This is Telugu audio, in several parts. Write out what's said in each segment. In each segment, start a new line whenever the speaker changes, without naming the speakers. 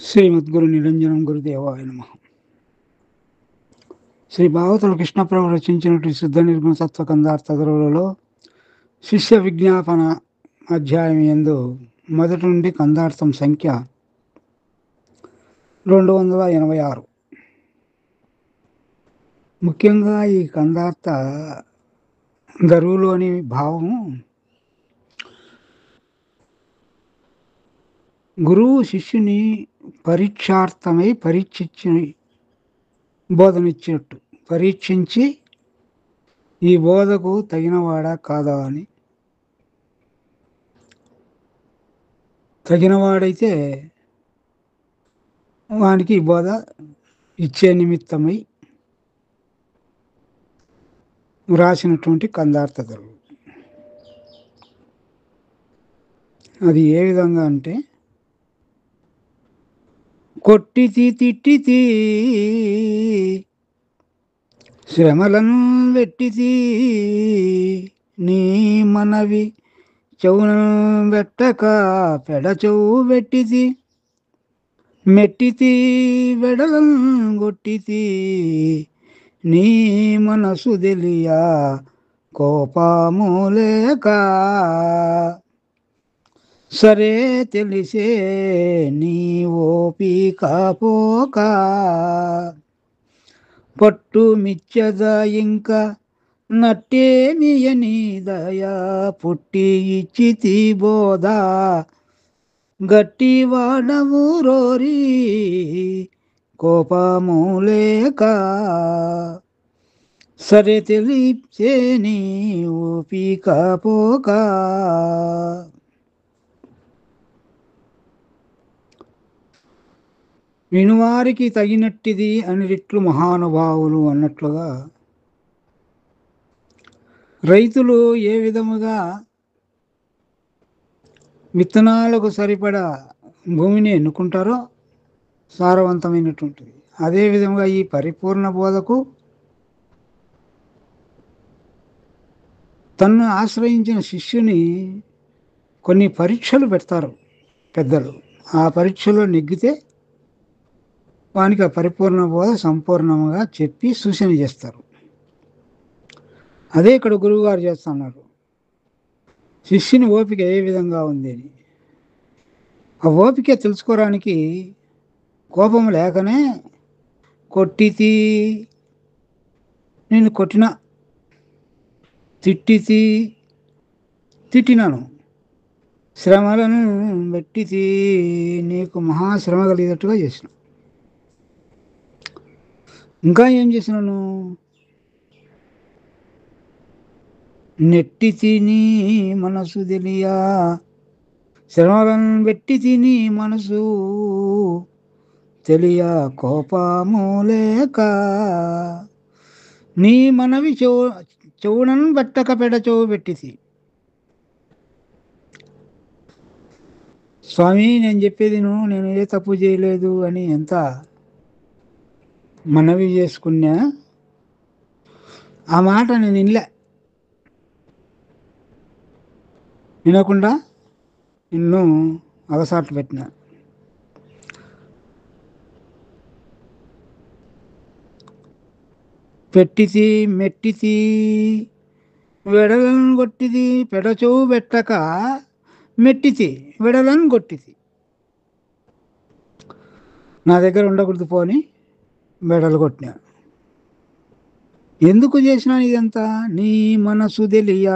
శ్రీమద్గురు నిరంజనం గురుదేవాయ నమః. శ్రీ భాగవతులు కృష్ణప్రభు రచించినటువంటి శుద్ధ నిర్గుణ తత్వ కందార్థ గరువులలో శిష్య విజ్ఞాపన అధ్యాయం యందు మొదటి నుండి కందార్థం సంఖ్య 286. ముఖ్యంగా ఈ కందార్థ గరువులోని భావము గురువు శిష్యుని పరీక్షార్థమై బోధనిచ్చినట్టు పరీక్షించి ఈ బోధకు తగినవాడా కాదా అని, తగినవాడైతే వానికి ఈ బోధ ఇచ్చే నిమిత్తమై వ్రాసినటువంటి కందార్థ గరువు. అది ఏ విధంగా అంటే, కొట్టితి తిట్టితి శ్రమలను వెట్టితి నీ మనవి చెవులను వెట్టక పెడచెవు వెట్టితి మెట్టితి వెడలను గొట్టితి నీ మనసు తెలియా కోపము లేక సరే తెలిసే నీ ఓపిక పోక పట్టు మిచ్చద ఇంకా నట్టేమియని దయా పుట్టి ఇచ్చితి బోధ గట్టి వాడవు రోరి కోపము లేక సరే తెలిసే నీ ఓపిక పోక. వినువారికి తగినట్టిది అని రెట్లు మహానుభావులు అన్నట్లుగా, రైతులు ఏ విధముగా విత్తనాలకు సరిపడా భూమిని ఎన్నుకుంటారో సారవంతమైనటువంటిది, అదేవిధంగా ఈ పరిపూర్ణ బోధకు తన్ను ఆశ్రయించిన శిష్యుని కొన్ని పరీక్షలు పెడతారు పెద్దలు. ఆ పరీక్షలో నెగ్గితే వానికి ఆ పరిపూర్ణ బోధ సంపూర్ణంగా చెప్పి సూచన చేస్తారు. అదే ఇక్కడ గురువుగారు చేస్తున్నారు. శిష్యుని ఓపిక ఏ విధంగా ఉంది అని, ఆ ఓపిక తెలుసుకోవడానికి కోపం లేకనే కొట్టితి, నేను కొట్టినా, తిట్టితి, తిట్టినాను, శ్రమలను పెట్టితి, నీకు మహాశ్రమ కలిగేటట్టుగా చేసిన. ఇంకా ఏం చేసినాను, నెట్టి తిని మనసు తెలియా, శ్రమలను పెట్టి తిని మనసు తెలియా కోపము లేక నీ మనవి చెవులను పెట్టక పెడచెవు పెట్టితి. స్వామి నేను చెప్పేది నేను ఏ తప్పు చేయలేదు అని ఎంత మనవి చేసుకున్నా, ఆ మాట నేను వినకుండా నిన్ను అగసాట్లు పెట్టిన. పెట్టితి మెట్టితి వెడలను కొట్టిది, పెడచెవు పెట్టక మెట్టితి వెడలను కొట్టితి. నా దగ్గర ఉండకూడదు పోని మెడలు కొట్టినా. ఎందుకు చేసినాను ఇదంతా, నీ మనసు తెలియా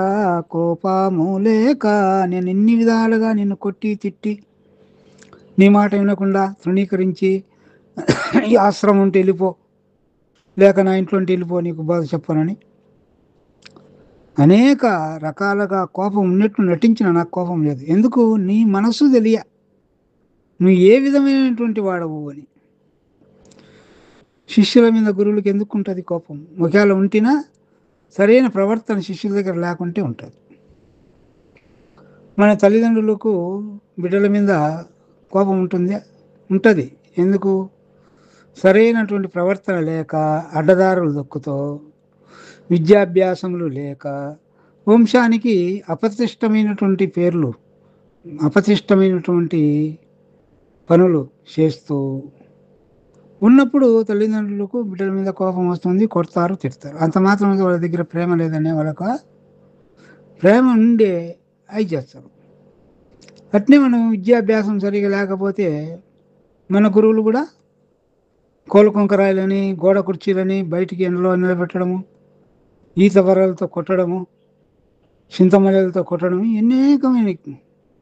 కోపము లేక, నేను ఎన్ని విధాలుగా నిన్ను కొట్టి తిట్టి నీ మాట వినకుండా తృణీకరించి ఈ ఆశ్రమం ఉంటే వెళ్ళిపో, లేక నా ఇంట్లో ఉంటే వెళ్ళిపో, నీకు బాధ చెప్పనని అనేక రకాలుగా కోపం ఉన్నట్టు నటించిన నాకు కోపం లేదు. ఎందుకు, నీ మనసు తెలియ, నువ్వు ఏ విధమైనటువంటి వాడవు అని. శిష్యుల మీద గురువులకు ఎందుకు ఉంటుంది కోపం? ఒకవేళ ఉంటినా సరైన ప్రవర్తన శిష్యుల దగ్గర లేకుంటే ఉంటుంది. మన తల్లిదండ్రులకు బిడ్డల మీద కోపం ఉంటుంది. ఎందుకు, సరైనటువంటి ప్రవర్తన లేక, అడ్డదారులు దొక్కుతో, విద్యాభ్యాసములు లేక, వంశానికి అప్రతిష్టమైనటువంటి పేర్లు, అప్రతిష్టమైనటువంటి పనులు చేస్తూ ఉన్నప్పుడు తల్లిదండ్రులకు బిడ్డల మీద కోపం వస్తుంది, కొడతారు, తిడతారు. అంత మాత్రం వాళ్ళ దగ్గర ప్రేమ లేదనే వాళ్ళకు ప్రేమ ఉండే అవి చేస్తారు. అట్నే మనం విద్యాభ్యాసం సరిగా లేకపోతే మన గురువులు కూడా కోలు కొంకరాయలని, గోడ కుర్చీలని బయటికి ఎండలో నిలబెట్టడము, ఈత బర్రలతో కొట్టడము, చింతమల్లెలతో కొట్టడం అనేకమైన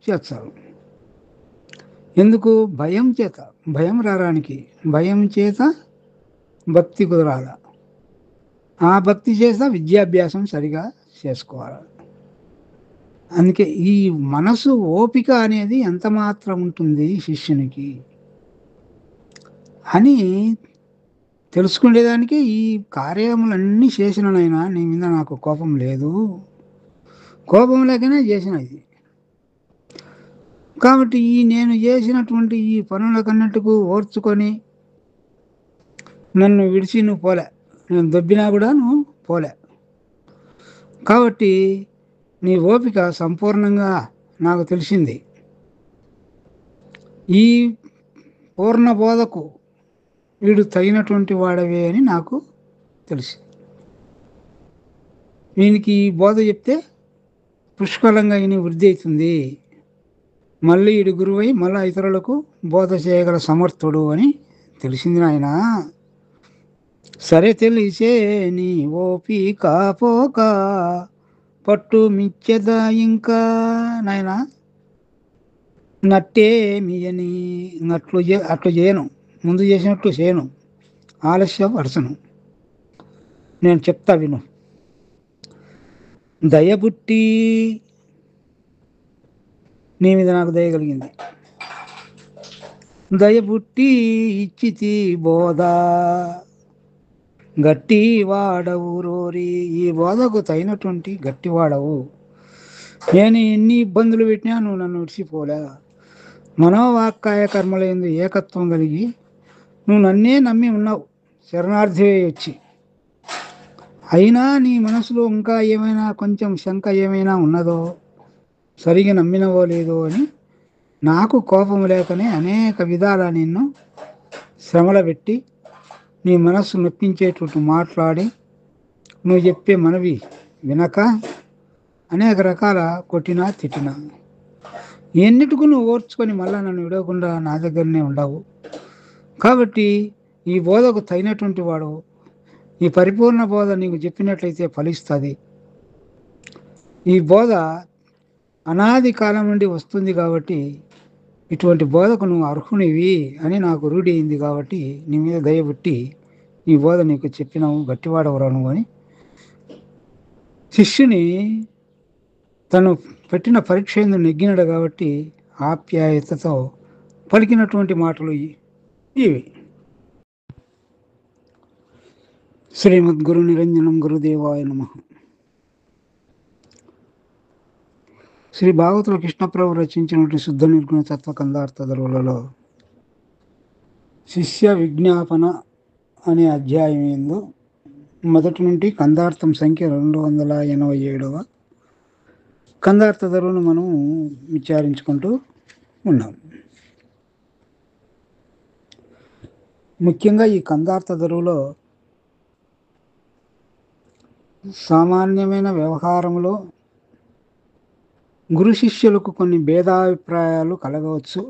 చేస్తారు. ఎందుకు? భయం చేత. భయం రావడానికి, భయం చేత భక్తి కుదరాల. ఆ భక్తి చేత విద్యాభ్యాసం సరిగా చేసుకోవాలి. అందుకే ఈ మనసు ఓపిక అనేది ఎంత మాత్రం ఉంటుంది శిష్యునికి అని తెలుసుకునేదానికి ఈ కార్యములన్నీ చేసిననైనా నీ మీద నాకు కోపం లేదు, కోపం లేకనే చేసిన ఇది. కాబట్టి ఈ నేను చేసినటువంటి ఈ పనులకన్నట్టుకు ఓర్చుకొని నన్ను విడిచి నువ్వు పోలే, నేను దొబ్బినా కూడా నువ్వు పోలే. కాబట్టి నీ ఓపిక సంపూర్ణంగా నాకు తెలిసింది. ఈ పూర్ణ బోధకు వీడు తగినటువంటి వాడవే అని నాకు తెలిసి, వీనికి ఈ బోధ చెప్తే పుష్కలంగా ఈయన వృద్ధి అవుతుంది, మళ్ళీ ఈడు గురువై మళ్ళీ ఇతరులకు బోధ చేయగల సమర్థుడు అని తెలిసింది నాయన. సరే తెలిసే నీ ఓపిక పోక పట్టు మిచ్చెద ఇంకా నాయన, నట్టేమియని అట్లు చేయను, ముందు చేసినట్టు చేయను, ఆలస్యం పరచను. నేను చెప్తా విను. దయబుట్టి నీ మీద నాకు దయ కలిగింది, దయబుట్టి ఇచ్చితి బోధ గట్టి వాడవు రోరి, ఈ బోధకు తగినటువంటి గట్టి వాడవు. నేను ఎన్ని ఇబ్బందులు పెట్టినా నువ్వు నన్ను విడిచిపోలే. మనోవాక్కాయ కర్మలందు ఏకత్వం కలిగి నువ్వు నన్నే నమ్మి ఉన్నావు శరణార్థి వచ్చి. అయినా నీ మనసులో ఇంకా ఏమైనా కొంచెం శంక ఏమైనా ఉన్నదో, సరిగా నమ్మినవో లేదో అని నాకు కోపం లేకనే అనేక విధాల నిన్ను శ్రమల పెట్టి నీ మనస్సు నొప్పించేటట్టు మాట్లాడి నువ్వు చెప్పే మనవి వినక అనేక రకాల కొట్టినా తిట్టినా ఎన్నిటికు నువ్వు ఓర్చుకొని మళ్ళా నన్ను విడవకుండా నా దగ్గరనే ఉండవు. కాబట్టి ఈ బోధకు తగినటువంటి వాడు, ఈ పరిపూర్ణ బోధ నీకు చెప్పినట్లయితే ఫలిస్తుంది. ఈ బోధ అనాది కాలం నుండి వస్తుంది కాబట్టి ఇటువంటి బోధకు నువ్వు అర్హునివి అని నాకు రూఢి అయింది. కాబట్టి నీ మీద దయబుట్టి ఈ బోధ నీకు చెప్పినావు, గట్టివాడవరా నువ్వు అని శిష్యుని తను పెట్టిన పరీక్ష ఎందు నెగ్గినాడు కాబట్టి ఆప్యాయతతో పలికినటువంటి మాటలు ఇవి. శ్రీమద్గురు నిరంజనం గురుదేవాయ నమః. శ్రీ భాగవతుల కృష్ణప్రభు రచించినటువంటి శుద్ధ నిర్గుణ తత్వ కందార్థ ధరువులలో శిష్య విజ్ఞాపన అనే అధ్యాయం ఎందు మొదటి నుండి కందార్థం సంఖ్య 287వ కందార్థ ధరువును మనం విచారించుకుంటూ ఉన్నాం. ముఖ్యంగా ఈ కందార్థ ధరువులో సామాన్యమైన వ్యవహారంలో గురు శిష్యులకు కొన్ని భేదాభిప్రాయాలు కలగవచ్చు.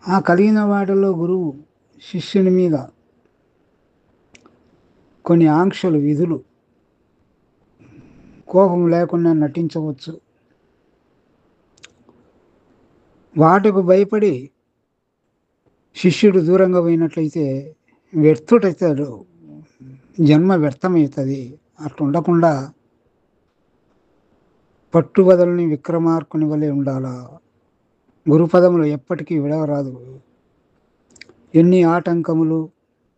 ఆ కలిగిన వాటిలో గురువు శిష్యుని మీద కొన్ని ఆంక్షలు, విధులు కోపం లేకుండా నటించవచ్చు. వాటికి భయపడి శిష్యుడు దూరంగా పోయినట్లయితే వ్యర్థుడవుతాడు, జన్మ వ్యర్థమవుతుంది. అట్లా ఉండకుండా పట్టుబదలని విక్రమార్కుని వలె ఉండాలా. గురుపదములు ఎప్పటికీ విడవరాదు. ఎన్ని ఆటంకములు,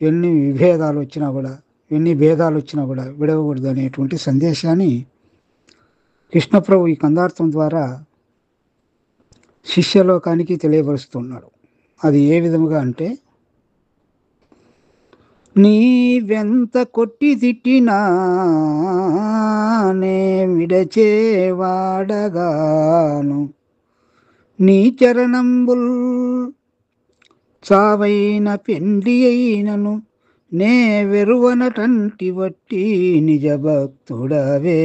ఎన్ని విభేదాలు వచ్చినా కూడా, ఎన్ని భేదాలు వచ్చినా కూడా విడవకూడదు అనేటువంటి సందేశాన్ని కృష్ణప్రభు ఈ కందార్థం ద్వారా శిష్యలోకానికి తెలియపరుస్తున్నాడు. అది ఏ విధముగా అంటే, నీవెంత కొట్టి తిట్టినా నే విడచేవాడగాను, నీ చరణంబుల్ చావైన పెండ్లి అయినను నే వెరువనటంటి వట్టి నిజ భక్తుడవేరా.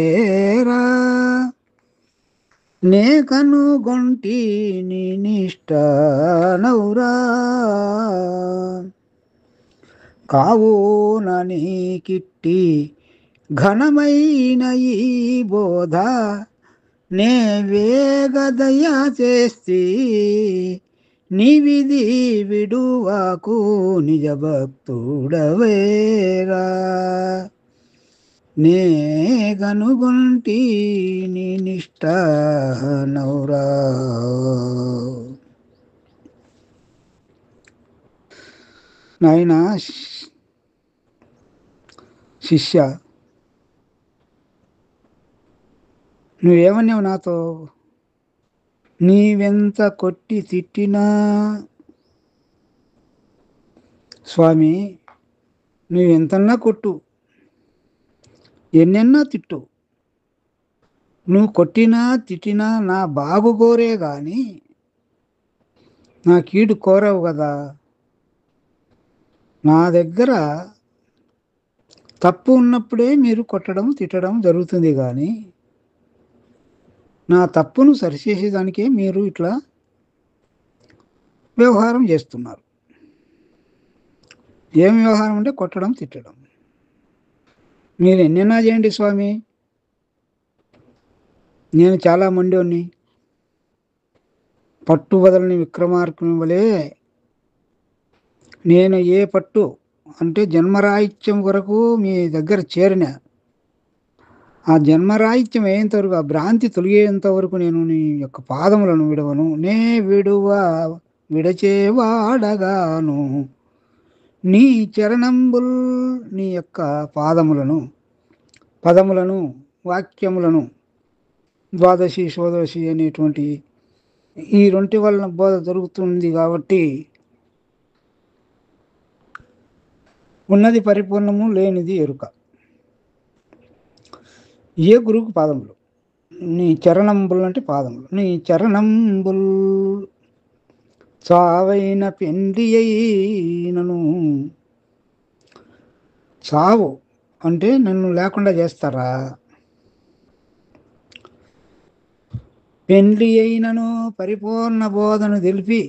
నే కనుగొంటి నీ నిష్ఠానౌరా. కావున నీకిట్టి ఘనమైన ఈ బోధ నే వేగదయ చేస్తి నీ విధి విడువాకు నిజ భక్తుడవేరా. నే గనుగొంటి నీ నిష్ఠ నౌరా. నాయనా శిష్య, నువ్వేమన్నావు నాతో? నీవెంత కొట్టి తిట్టినా స్వామి, నువ్వెంతన్నా కొట్టు, ఎన్నెన్నా తిట్టు, నువ్వు కొట్టినా తిట్టినా నా బాగు కోరే గాని నా కీడు కోరవు కదా. నా దగ్గర తప్పు ఉన్నప్పుడే మీరు కొట్టడం తిట్టడం జరుగుతుంది కానీ నా తప్పును సరిచేసేదానికే మీరు ఇట్లా వ్యవహారం చేస్తున్నారు. ఏం వ్యవహారం అంటే కొట్టడం తిట్టడం. మీరు ఎన్నైనా చేయండి స్వామి, నేను చాలా మొండోన్ని, పట్టు వదలని విక్రమార్కుని వలె నేను ఏ పట్టు అంటే జన్మరాహిత్యం వరకు మీ దగ్గర చేరిన, ఆ జన్మరాహిత్యం అయ్యేంత వరకు, ఆ భ్రాంతి తొలిగేంత వరకు నేను నీ యొక్క పాదములను విడవను. నే విడచేవాడగాను నీ చరణంబుల్, నీ యొక్క పదములను వాక్యములను, ద్వాదశి షోడశి అనేటువంటి ఈ రెంటి వలన బోధ జరుగుతుంది కాబట్టి ఉన్నది పరిపూర్ణము, లేనిది ఎరుక. ఏ గురువుకు పాదములు, నీ చరణంబుల్ అంటే పాదములు. నీ చరణంబుల్ చావైన పెండ్లి అయినను, చావు అంటే నన్ను లేకుండా చేస్తారా? పెండ్లి అయినను పరిపూర్ణ బోధను తెలిపి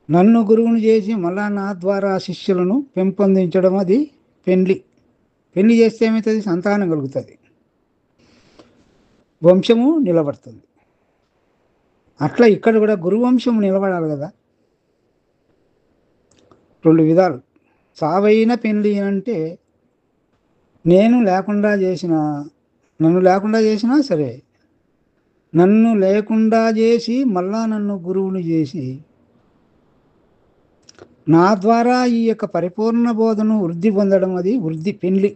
నన్ను గురువును చేసి మళ్ళా నా ద్వారా శిష్యులను పెంపొందించడం, అది పెండ్లి. పెళ్లి చేస్తే ఏమవుతుంది? సంతానం కలుగుతుంది, వంశము నిలబడుతుంది. అట్లా ఇక్కడ కూడా గురువంశం నిలబడాలి కదా. రెండు విధాలు. చావైన పెళ్లి అంటే నన్ను లేకుండా చేసినా సరే, నన్ను లేకుండా చేసి మళ్ళా నన్ను గురువుని చేసి నా ద్వారా ఈ యొక్క పరిపూర్ణ బోధను వృద్ధి పొందడం, అది వృద్ధి పెళ్లి.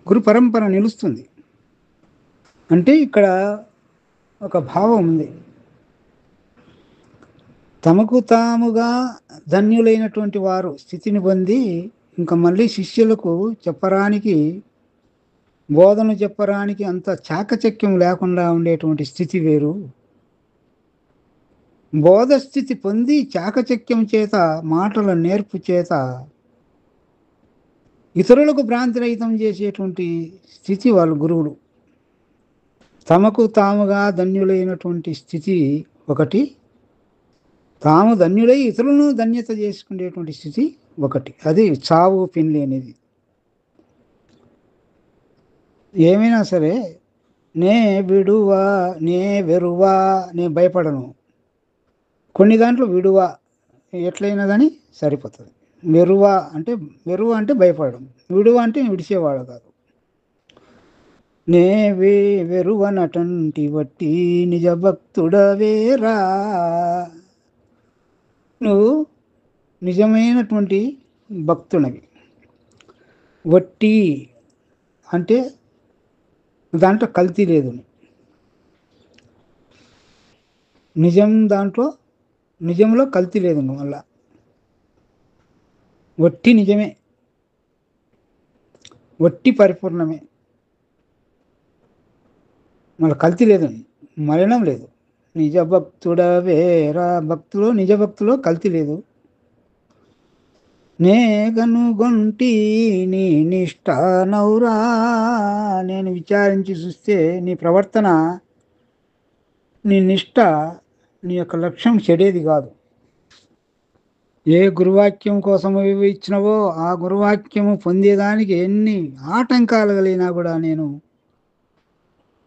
గురు పరంపర నిలుస్తుంది అంటే ఇక్కడ ఒక భావం ఉంది. తమకు తాముగా ధన్యులైనటువంటి వారు స్థితిని పొంది ఇంకా మళ్ళీ శిష్యులకు చెప్పరానికి, బోధను చెప్పరానికి అంత చాకచక్యం లేకుండా ఉండేటువంటి స్థితి వేరు. బోధ స్థితి పొంది చాకచక్యం చేత, మాటల నేర్పు చేత ఇతరులకు భ్రాంతిరహితం చేసేటువంటి స్థితి వాళ్ళు గురువులు. తమకు తాముగా ధన్యులైనటువంటి స్థితి ఒకటి, తాము ధన్యులై ఇతరులను ధన్యత చేసుకునేటువంటి స్థితి ఒకటి. అది చావు పెళ్లి అనేది. ఏమైనా సరే నే విడువా, నే వెరువా, నే భయపడను. కొన్ని దాంట్లో విడువా ఎట్లయినా కానీ సరిపోతుంది. వెరువ అంటే భయపడడం, విడువ అంటే విడిచేవాడు కాదు. నే వెరువనటంటి వట్టి నిజ భక్తుడవేరా. నువ్వు నిజమైనటువంటి భక్తునివి. వట్టి అంటే దాంట్లో కల్తీ లేదు. నిజంలో కల్తీ లేదు. మళ్ళా వట్టి నిజమే, వట్టి పరిపూర్ణమే, మళ్ళీ కల్తీ లేదు, మలినం లేదు. నిజ భక్తుడవేరా. భక్తులు నిజ భక్తులు కల్తీ లేదు. నే కనుగొంటి నీ నిష్ఠ నౌరా. నేను విచారించి చూస్తే నీ ప్రవర్తన, నీ నిష్ఠ, నీ యొక్క లక్ష్యం చెడేది కాదు. ఏ గురువాక్యం కోసం ఇచ్చినవో ఆ గురువాక్యము పొందేదానికి ఎన్ని ఆటంకాలు కలిగినా కూడా నేను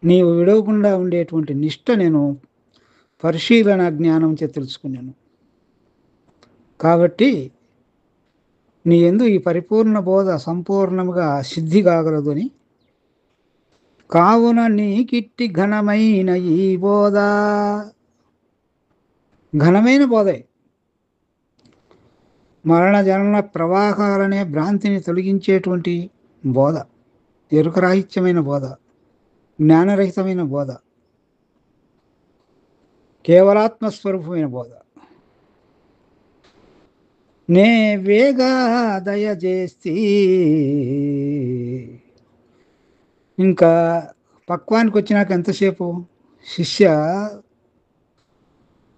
నీవు విడవకుండా ఉండేటువంటి నిష్ఠ నేను పరిశీలన జ్ఞానం చే తెలుసుకున్నాను. కాబట్టి నీ యందు ఈ పరిపూర్ణ బోధ సంపూర్ణముగా సిద్ధి కాగలదు అని, కావున నీకిట్టి ఘనమైన ఈ బోధ, ఘనమైన బోధే, మరణ జనన ప్రవాహాలనే భ్రాంతిని తొలగించేటువంటి బోధ, ఎరుకరాహిత్యమైన బోధ, జ్ఞానరహితమైన బోధ, కేవలాత్మస్వరూపమైన బోధ. నే వేగా దయచేస్తి. ఇంకా పక్వానికి వచ్చినాక ఎంతసేపు శిష్య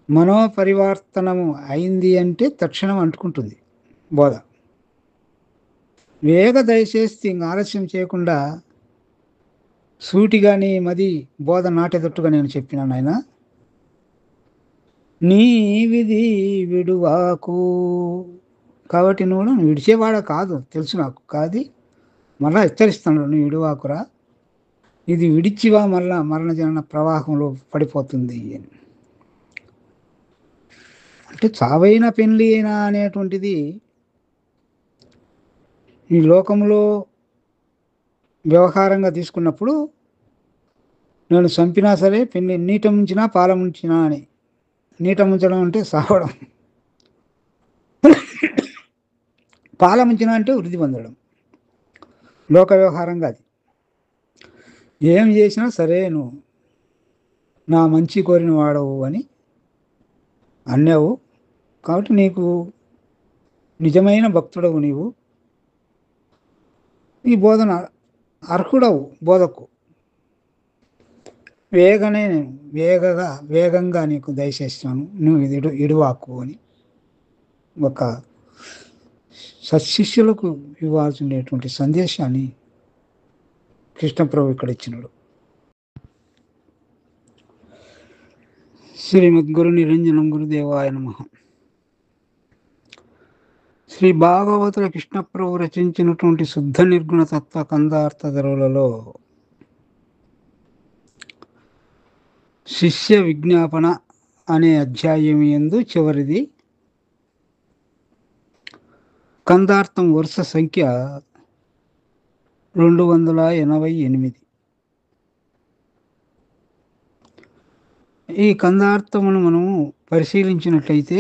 మనోపరివర్తనము అయింది అంటే తక్షణం అంటుకుంటుంది బోధ. వేగ దయచేస్తే ఇంక ఆలస్యం చేయకుండా సూటిగా నీ మది బోధ నాటేటట్టుగా నేను చెప్పినాను. ఆయన నీ విధి విడువాకు. కాబట్టి నువ్వు విడిచేవాడ కాదు, తెలుసు నాకు. కాదు మళ్ళా హెచ్చరిస్తున్నాడు, నువ్వు విడువాకురా, ఇది విడిచివా మళ్ళా మరణ జనన ప్రవాహంలో పడిపోతుంది అని. అంటే చావైన పెళ్ళి అయినా అనేటువంటిది ఈ లోకంలో వ్యవహారంగా తీసుకున్నప్పుడు, నేను చంపినా సరే పెళ్ళి నీట ముంచినా పాల ముంచినా అని. నీట ముంచడం అంటే సావడం, పాల ముంచినా అంటే వృద్ధి పొందడం. లోక వ్యవహారంగా అది. ఏం చేసినా సరే నువ్వు నా మంచి కోరిన వాడవు అని అన్నావు. కాబట్టి నీకు నిజమైన భక్తుడవు, నీవు ఈ బోధన అర్హుడవు బోధకు. వేగంగా నీకు దయచేస్తాను, నువ్వు ఇది ఇడువాకు అని ఒక సత్శిష్యులకు ఇవ్వాల్సినటువంటి సందేశాన్ని కృష్ణప్రభు ఇక్కడ ఇచ్చినాడు. శ్రీమద్గురు నిరంజనం గురుదేవాయ నమః. శ్రీ భాగవతుల కృష్ణప్రభు రచించినటువంటి శుద్ధ నిర్గుణ తత్వ కందార్థ ధరలలో శిష్య విజ్ఞాపన అనే అధ్యాయం యందు చివరిది కందార్థం వరుస సంఖ్య 288. ఈ కందార్థమును మనము పరిశీలించినట్లయితే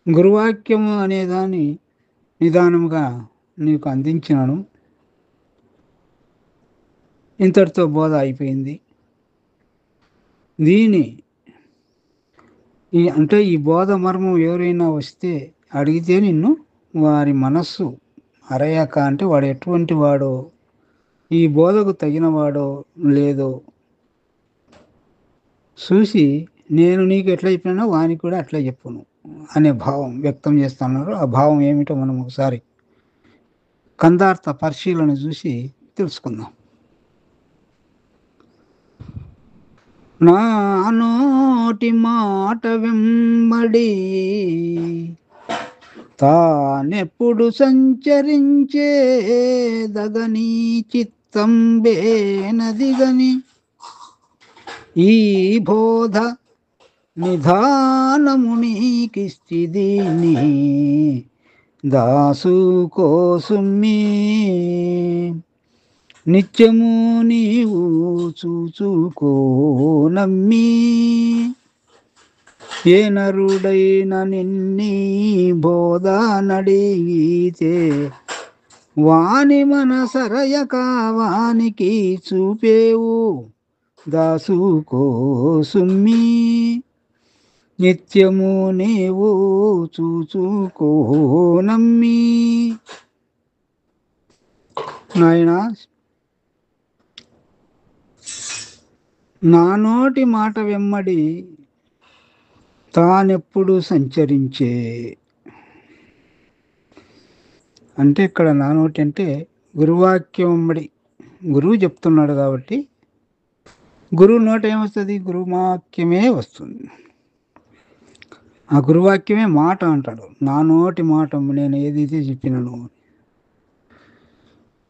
గురువాక్యము అనేదాన్ని నిదానముగా నీకు అందించినాను. ఇంతటితో బోధ అయిపోయింది. ఈ బోధ మర్మం ఎవరైనా వస్తే అడిగితే నిన్ను వారి మనస్సు అరయాక, అంటే వాడు ఎటువంటి వాడో, ఈ బోధకు తగినవాడో లేదో చూసి నేను నీకు ఎట్లా చెప్పినానో వానికి కూడా అట్లా చెప్పును అనే భావం వ్యక్తం చేస్తున్నారు. ఆ భావం ఏమిటో మనం ఒకసారి కందార్థ పరిశీలన చూసి తెలుసుకుందాం. నా నోటి మాట వెంబడి తానెప్పుడు సంచరించే దగని చిత్తం బేనదిగని ఈ బోధ నిధానమునికిస్తిదీని దాసు కోసుమ్మి నిత్యము నీవు చూచుకో నమ్మి ఏ నరుడైన నిన్నీ బోధ నడిగితే వాని మనసరయక వానికి చూపేవు దాసుకో సుమ్మి నిత్యము నీవు చూచుకో నమ్మి. నాయనా, నా నోటి మాట వెమ్మడి తానెప్పుడు సంచరించే. అంటే ఇక్కడ నా నోటి అంటే గురువాక్యం వెమ్మడి గురువు చెప్తున్నాడు కాబట్టి గురువు నోట ఏమొస్తుంది? గురువాక్యమే వస్తుంది. ఆ గురువాక్యమే మాట అంటాడు. నా నోటి మాట నేను ఏదైతే చెప్పినాను.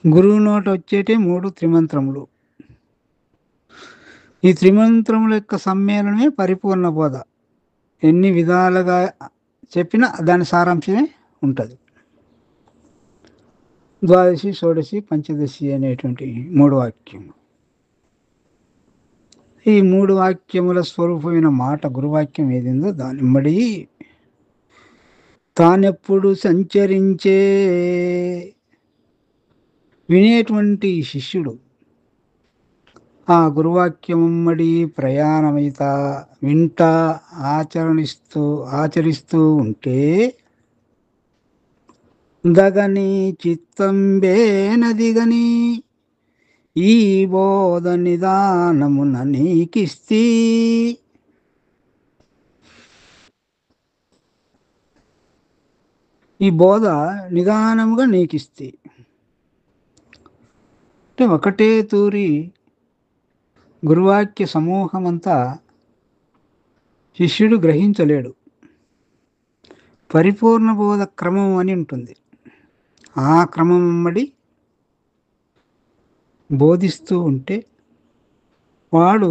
గురువు నోట వచ్చేటి 3 త్రిమంత్రములు. ఈ త్రిమంత్రముల యొక్క సమ్మేళనమే పరిపూర్ణ బోధ. ఎన్ని విధాలుగా చెప్పినా దాని సారాంశమే ఉంటుంది. ద్వాదశి, షోడశి, పంచదశి అనేటువంటి 3 వాక్యములు. ఈ 3 వాక్యముల స్వరూపమైన మాట గురువాక్యం ఏదిందో దానిమ్మడి తానెప్పుడు సంచరించే. వినేటువంటి శిష్యుడు ఆ గురువాక్యముమ్మడి ప్రయాణమైతా వింటా ఆచరిస్తూ ఉంటే దగని చిత్తంబేనదిగని ఈ బోధ నిదానమున నీకిస్తీ. ఈ బోధ నిదానముగా నీకిస్తే అంటే ఒకటే తూరి గురువాక్య సమూహమంతా శిష్యుడు గ్రహించలేడు. పరిపూర్ణ బోధ క్రమం అని ఉంటుంది. ఆ క్రమం వెంబడి బోధిస్తూ ఉంటే వాడు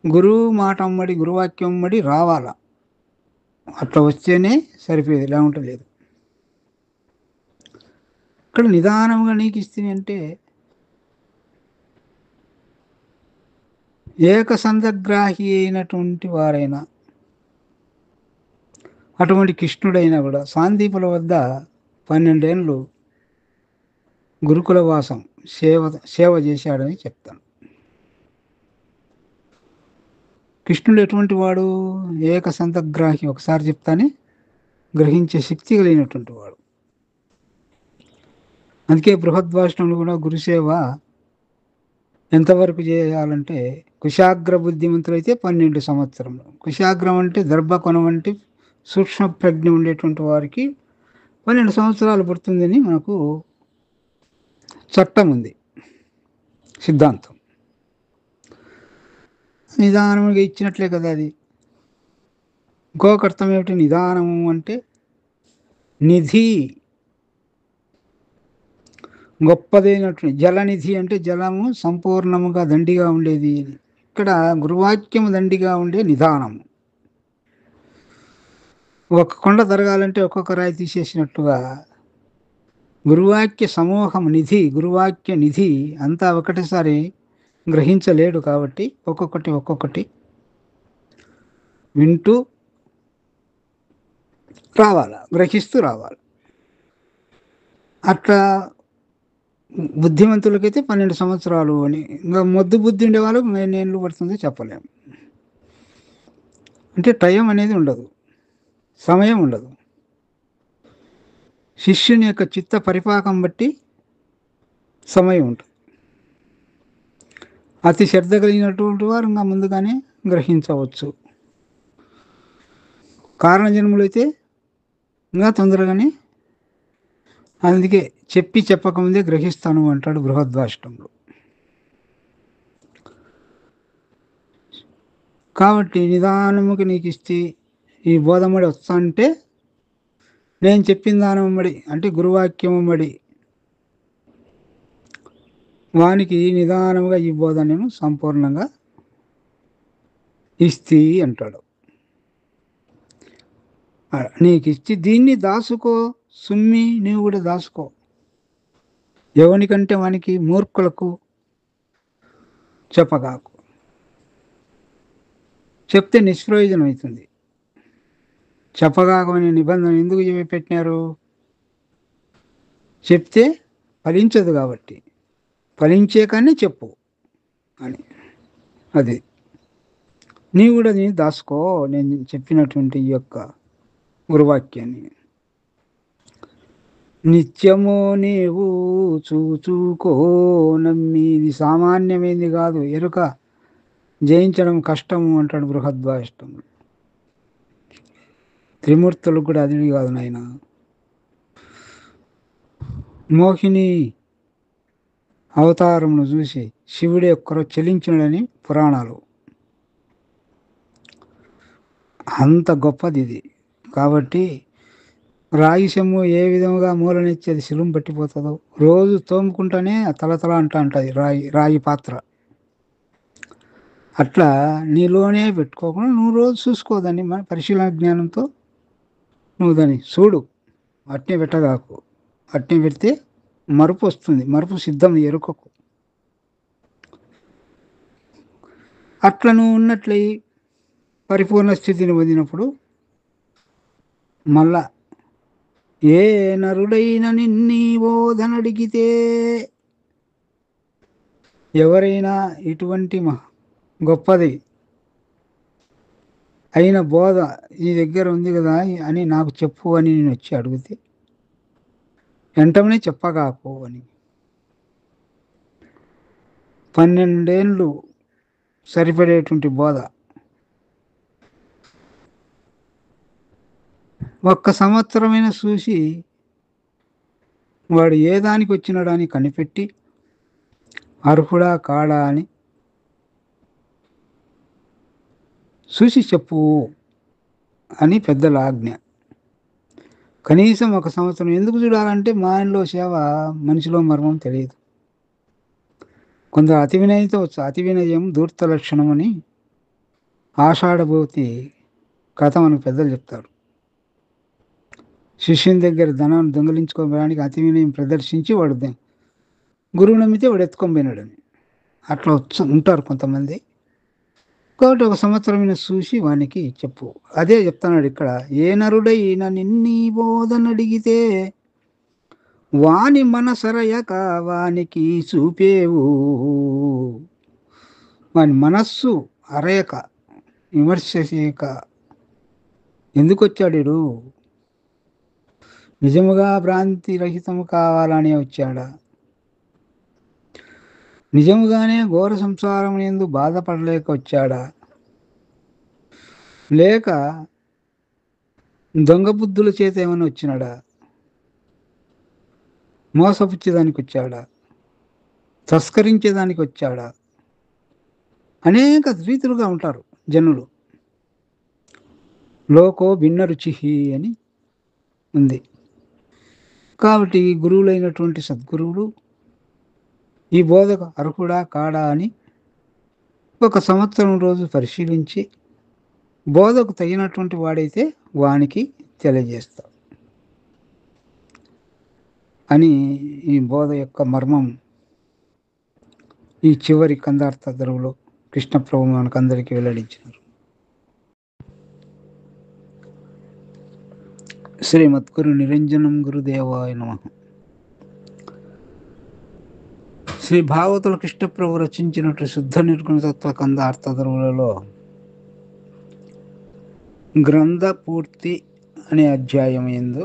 గురువు మాట అమ్మడి గురువాక్యం అమ్మడి రావాల. అట్లా వస్తేనే సరిపోయేది, లేకుంటే లేదు. ఇక్కడ నిదానంగా నీకు ఇస్తుంది అంటే ఏకసంధగ్రాహి అయినటువంటి వారైనా అటువంటి కృష్ణుడైనా కూడా సాందీపుల వద్ద 12 ఏళ్ళు గురుకుల వాసం సేవ చేశాడని చెప్తాను. కృష్ణుడు ఎటువంటి వాడు? ఏకసంధగ్రాహి. ఒకసారి చెప్తానే గ్రహించే శక్తి కలిగినటువంటి వాడు. అందుకే బృహద్వాష్ణములు కూడా గురుసేవ ఎంతవరకు చేయాలంటే కుశాగ్ర బుద్ధిమంతులు అయితే 12 సంవత్సరములు. కుశాగ్రం అంటే దర్భకొనం వంటి సూక్ష్మ ప్రజ్ఞ ఉండేటువంటి వారికి 12 సంవత్సరాలు పడుతుందని మనకు చట్టం ఉంది, సిద్ధాంతం. నిదానముగా ఇచ్చినట్లే కదా అది. ఇంకొక అర్థం ఏమిటి? నిదానము అంటే నిధి, గొప్పదైనటువంటి జలనిధి. అంటే జలము సంపూర్ణముగా దండిగా ఉండేది. ఇక్కడ గురువాక్యము దండిగా ఉండే నిదానము. ఒక కొండ తరగాలంటే ఒక్కొక్క రాయి తీసేసినట్టుగా గురువాక్య సమూహం నిధి, గురువాక్య నిధి అంతా ఒకటిసారి గ్రహించలేడు. కాబట్టి ఒక్కొక్కటి వింటూ రావాలి, గ్రహిస్తూ రావాలి. అట్లా బుద్ధిమంతులకైతే 12 సంవత్సరాలు అని. ఇంకా మొద్దు బుద్ధి ఉండే వాళ్ళకు 10 ఏళ్ళు పడుతుందో చెప్పలేము. అంటే టైం అనేది ఉండదు, సమయం ఉండదు. శిష్యుని యొక్క చిత్త పరిపాకం బట్టి సమయం ఉంటుంది. అతి శ్రద్ధ కలిగినటువంటి వారు ఇంకా ముందుగానే గ్రహించవచ్చు. కారణజన్ములు అయితే ఇంకా తొందరగానే. అందుకే చెప్పకముందే గ్రహిస్తాను అంటాడు బృహద్వాష్టంలో. కాబట్టి నిదానముకి నీకు ఇస్తే ఈ బోధమడి వస్తా అంటే నేను చెప్పిన దానమ్మడి అంటే గురువాక్యం అమ్మడి వానికి నిదానముగా ఈ బోధ నేను సంపూర్ణంగా ఇస్తి అంటాడు. నీకు ఇచ్చి దీన్ని దాసుకో సుమ్మి, నీవు కూడా దాసుకో. ఎవనికంటే వానికి మూర్ఖులకు చెప్పగాకు. చెప్తే నిష్ప్రయోజనం అవుతుంది. చెప్పగాకమనే నిబంధన ఎందుకు పెట్టినారు? చెప్తే ఫలించదు కాబట్టి, ఫలించే కానీ చెప్పు అని. అది నీవు కూడా దీన్ని దాసుకో, నేను చెప్పినటువంటి ఈ యొక్క గురువాక్యాన్ని. నిత్యము నీవు చూచుకో నమ్మి. ఇది సామాన్యమైంది కాదు, ఎరుక జయించడం కష్టము అంటాడు బృహద్వాష్టములు. త్రిమూర్తులకు కూడా అది కాదు నాయన. మోహిని అవతారమును చూసి శివుడే ఒక్కరో చెలించినడని పురాణాలు. అంత గొప్పది ఇది. కాబట్టి రాగి చెమ్ము ఏ విధంగా మూలనిచ్చేది శిలుం పట్టిపోతుందో, రోజు తోముకుంటానే తలతల అంటుంది రాగి పాత్ర. అట్లా నీలోనే పెట్టుకోకుండా నువ్వు రోజు చూసుకోదాన్ని, మన పరిశీలన జ్ఞానంతో నువ్వు దాన్ని చూడు. అట్నే పెట్టగాకు. అట్నే పెడితే మరుపు వస్తుంది, మరుపు సిద్ధం ఎరుకకు. అట్లా నువ్వు ఉన్నట్లయి పరిపూర్ణ స్థితిని పొందినప్పుడు మళ్ళా ఏ నరుడైన నిన్నీ బోధనడిగితే, ఎవరైనా ఇటువంటి గొప్పది అయిన బోధ ఈ దగ్గర ఉంది కదా అని నాకు చెప్పు అని నేను వచ్చి అడిగితే వెంటనే చెప్పగాకు అని. 12 ఏళ్ళు సరిపడేటువంటి బోధ 1 సంవత్సరమైన చూసి వాడు ఏ దానికి వచ్చినాడని కనిపెట్టి అర్హుడా కాడా అని చూసి చెప్పు అని పెద్దల ఆజ్ఞ. కనీసం 1 సంవత్సరం ఎందుకు చూడాలంటే మాయలో సేవ, మనిషిలో మర్మం తెలియదు. కొందరు అతి వినయంతో వచ్చు. అతి వినయం ధూర్త లక్షణం అని ఆషాఢభూతి కథ మనకు పెద్దలు చెప్తారు. శిష్యుని దగ్గర ధనాన్ని దొంగలించుకోవడానికి అతి వినయం ప్రదర్శించి వాడు గురువు నమ్మితే వాడు ఎత్తుకొని. అట్లా ఉంటారు కొంతమంది. కాబట్టి 1 సంవత్సరమైన చూసి వానికి చెప్పు. అదే చెప్తున్నాడు ఇక్కడ. ఏ నరుడైన నిన్నీ బోధనడిగితే వాని మనసరయక వానికి చూపేవు. వాని మనస్సు అరయక, విమర్శ చేయక ఎందుకు వచ్చాడు? నిజముగా భ్రాంతి రహితము కావాలని వచ్చాడా? నిజముగానే ఘోర సంసారం ఎందు బాధపడలేక వచ్చాడా? లేక దొంగ బుద్ధుల చేత ఏమైనా వచ్చినాడా? మోసపుచ్చేదానికి వచ్చాడా? తస్కరించేదానికి వచ్చాడా? అనేక రీతులుగా ఉంటారు జనులు. లోకో భిన్న రుచి అని ఉంది. కాబట్టి గురువులైనటువంటి సద్గురువులు ఈ బోధకు అర్హుడా కాడా అని 1 సంవత్సరం రోజు పరిశీలించి బోధకు తగినటువంటి వాడైతే వానికి తెలియజేస్తారు అని ఈ బోధ యొక్క మర్మం ఈ చివరి కందార్థ ధరువులో కృష్ణప్రభు మనకు అందరికీ వెల్లడించినారు. శ్రీమద్గురు నిరంజనం గురుదేవాయ నమః. శ్రీ భాగవతుల కృష్ణప్రభు రచించినట్టు శుద్ధ నిర్గుణ తత్వ కందార్థ ధరువులలో గ్రంథ పూర్తి అనే అధ్యాయం యందు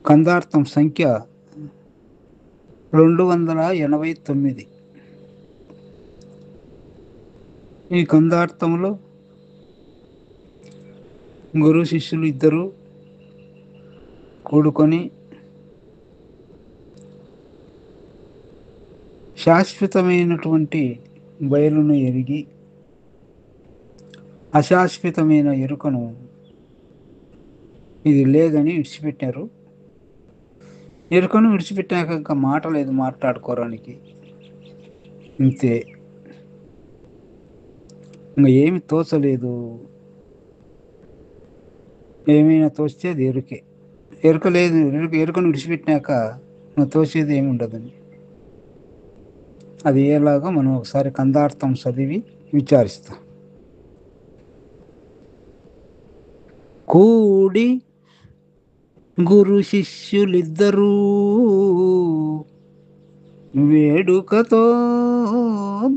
కందార్థం సంఖ్య 289. ఈ కందార్థంలో గురు శిష్యులు ఇద్దరు కూడుకొని శాశ్వతమైనటువంటి బయలును ఎరిగి అశాశ్వతమైన ఎరుకను ఇది లేదని విడిచిపెట్టారు. ఎరుకను విడిచిపెట్టాక ఇంకా మాట లేదు మాట్లాడుకోవడానికి. అంతే, ఇంకా ఏమి తోచలేదు. ఏమైనా తోస్తే అది ఎరుకే. ఎరుక లేదు, ఎరుకను విడిచిపెట్టినాక నువ్వు తోచేది ఏమి ఉండదని. అది ఎలాగో మనం ఒకసారి కందార్థం చదివి విచారిస్తాం. కూడి గురు శిష్యులిద్దరూ వేడుకతో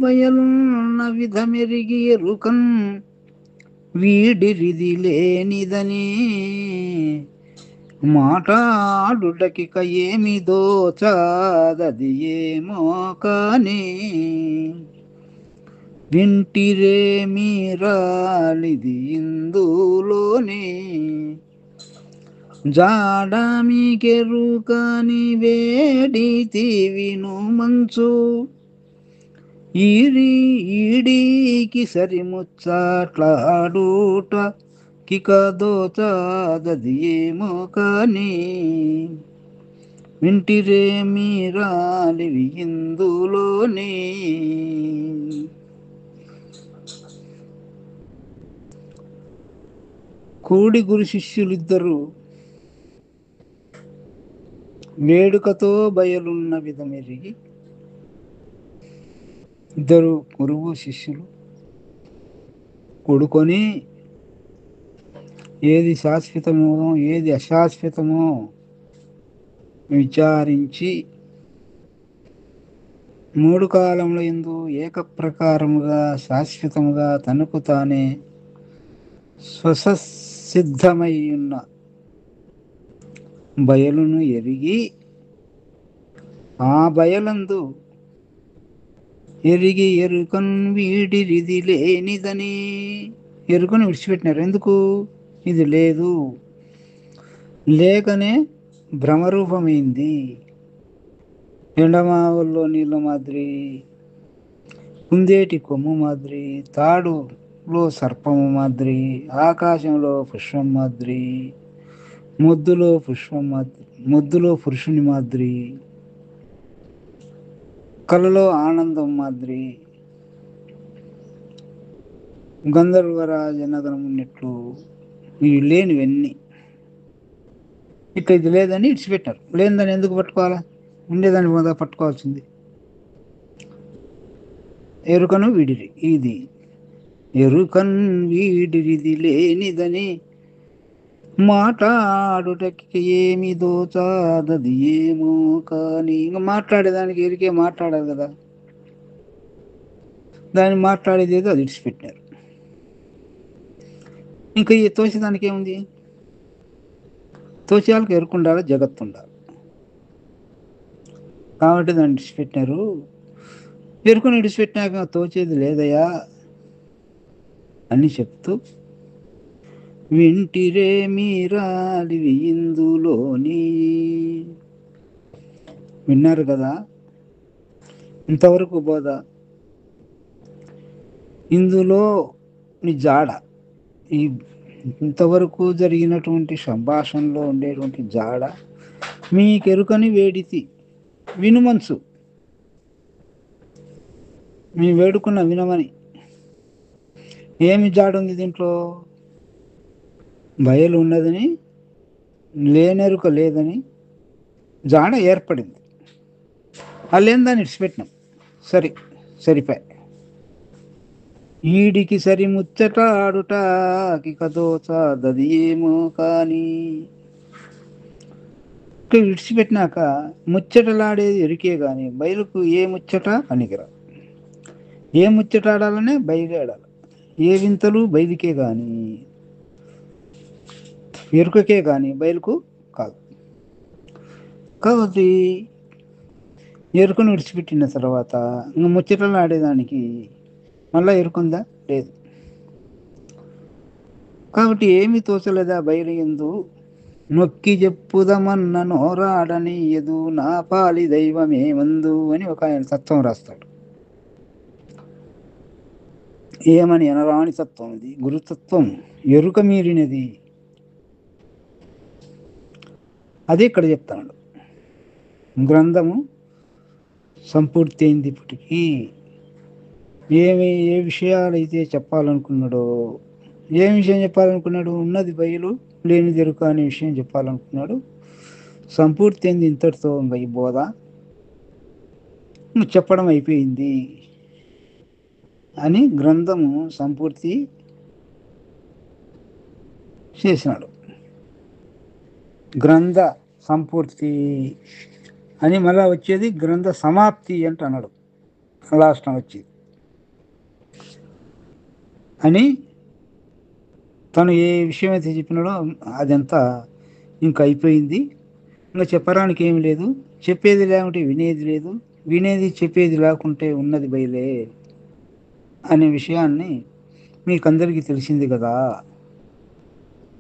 బయలున్న విధమెరిగి ఎరుకన్ వీడిరిది లేనిదని మాటాడుటకిక ఏమి దోచాదది ఏమో కాని వింటిరే మీరాలిది ఇందులోని జాడ మీకెరుకని వేడితి విను మంచు ఈడికి సరిముచ్చట్లాడుట కిక దోచదది ఏమో కాని వింటిరే మీరాలివి ఇందులోని. కోడి గురు శిష్యులిద్దరూ వేడుకతో బయలున్న విధమెరిగి, ఇద్దరు గురువు శిష్యులు కొడుకొని ఏది శాశ్వతమో ఏది అశాశ్వతమో విచారించి మూడు కాలముల యందు ఏకప్రకారముగా శాశ్వతముగా తనకు తానే స్వసిద్ధమై ఉన్న బయలును ఎరిగి ఆ బయలందు ఎరిగి ఎరుకను వీడిరిది లేనిదని ఎరుకను విడిచిపెట్టినారు. ఎందుకు? ఇది లేదు, లేకనే భ్రమరూపమైంది. ఎండమావుల్లో నీళ్ళ మాదిరి, కుందేటి కొమ్ము మాదిరి, తాడులో సర్పము మాదిరి, ఆకాశంలో పుష్పం మాదిరి, మొద్దులో పురుషుని మాదిరి, కలలో ఆనందం మాదిరి, గంధర్వరాజ నగరం ఉన్నట్లు ఇవి లేనివన్నీ. ఇట్లా ఇది లేదని ఇడిచిపెట్టారు. లేనిదని ఎందుకు పట్టుకోవాలా? ఉండేదాన్ని మొదలు పట్టుకోవాల్సింది. ఎరుకను వీడిరి, ఇది ఎరుకన్ వీడిరిది లేనిదని మాట్లాడుటకి ఏమి దోచాదది ఏమో కానీ. ఇంకా మాట్లాడేదానికి ఎరికే మాట్లాడాలి కదా, దాన్ని మాట్లాడేది ఏదో అది ఇడిచిపెట్టినారు. ఇంకా ఈ తోసేదానికి ఏముంది? తోచేయాలకు ఎరుకుండాలి, జగత్తు ఉండాలి. కాబట్టి దాన్ని ఇడిచిపెట్టినారు. ఎరుకుని ఇడిచిపెట్టినాక తోచేది లేదయా అని చెప్తూ, వింటిరే మీరాలివి ఇందులోని. విన్నారు కదా ఇంతవరకు బోధ. ఇందులో నీ జాడ, ఈ ఇంతవరకు జరిగినటువంటి సంభాషణలో ఉండేటువంటి జాడ మీకెరుకని వేడితి వినుమన్సు. మీ వేడుకున్న వినమని. ఏమి జాడ ఉంది దీంట్లో? బయలు ఉన్నదని, లేనెరుక లేదని జాడ ఏర్పడింది. లేని దాన్ని ఇడిచిపెట్టినాం, సరిపోయి. ఈడికి సరి ముచ్చట ఆడుట కికదోచదది ఏమో కానీ. విడిచిపెట్టినాక ముచ్చటలాడేది ఎరికే కానీ బయలుకు ఏ ముచ్చట పనికిరా. ఏ ముచ్చట ఆడాలనే బయలు ఆడాలి. ఏ వింతలు బయలుకే కానీ ఎరుకకే కానీ బయలుకు కాదు. కాబట్టి ఎరుకను విడిచిపెట్టిన తర్వాత ఇంకా ముచ్చటలు ఆడేదానికి మళ్ళా ఎరుకుందా? లేదు. కాబట్టి ఏమి తోచలేదా బయలు ఎందు నొక్కి చెప్పుదమన్న నోరాడని ఎదు నా పాలి దైవమే మందు అని ఒక ఆయన తత్వం రాస్తాడు. ఏమని అనరాని తత్వం ఇది, గురుతత్వం, ఎరుక మీరినది. అదే ఇక్కడ చెప్తాడు. గ్రంథము సంపూర్తి అయింది. ఇప్పటికీ ఏ విషయాలైతే చెప్పాలనుకున్నాడో, ఏం విషయం చెప్పాలనుకున్నాడు? ఉన్నది బయలు, లేనిది ఎరుక అనే విషయం చెప్పాలనుకున్నాడు. సంపూర్తి అయింది ఇంతటితో. ఈ బోధ చెప్పడం అయిపోయింది అని గ్రంథము సంపూర్తి చేసినాడు. గ్రంథ సంపూర్తి అని మళ్ళా వచ్చేది గ్రంథ సమాప్తి అంట అన్నాడు. లాస్ట్ వచ్చేది అని తను ఏ విషయం అయితే చెప్పినాడో అదంతా ఇంకా అయిపోయింది, ఇంకా చెప్పడానికి ఏమి లేదు, చెప్పేది లేకుంటే వినేది లేదు, వినేది చెప్పేది లేకుంటే ఉన్నది బయలే అనే విషయాన్ని మీకందరికీ తెలిసింది కదా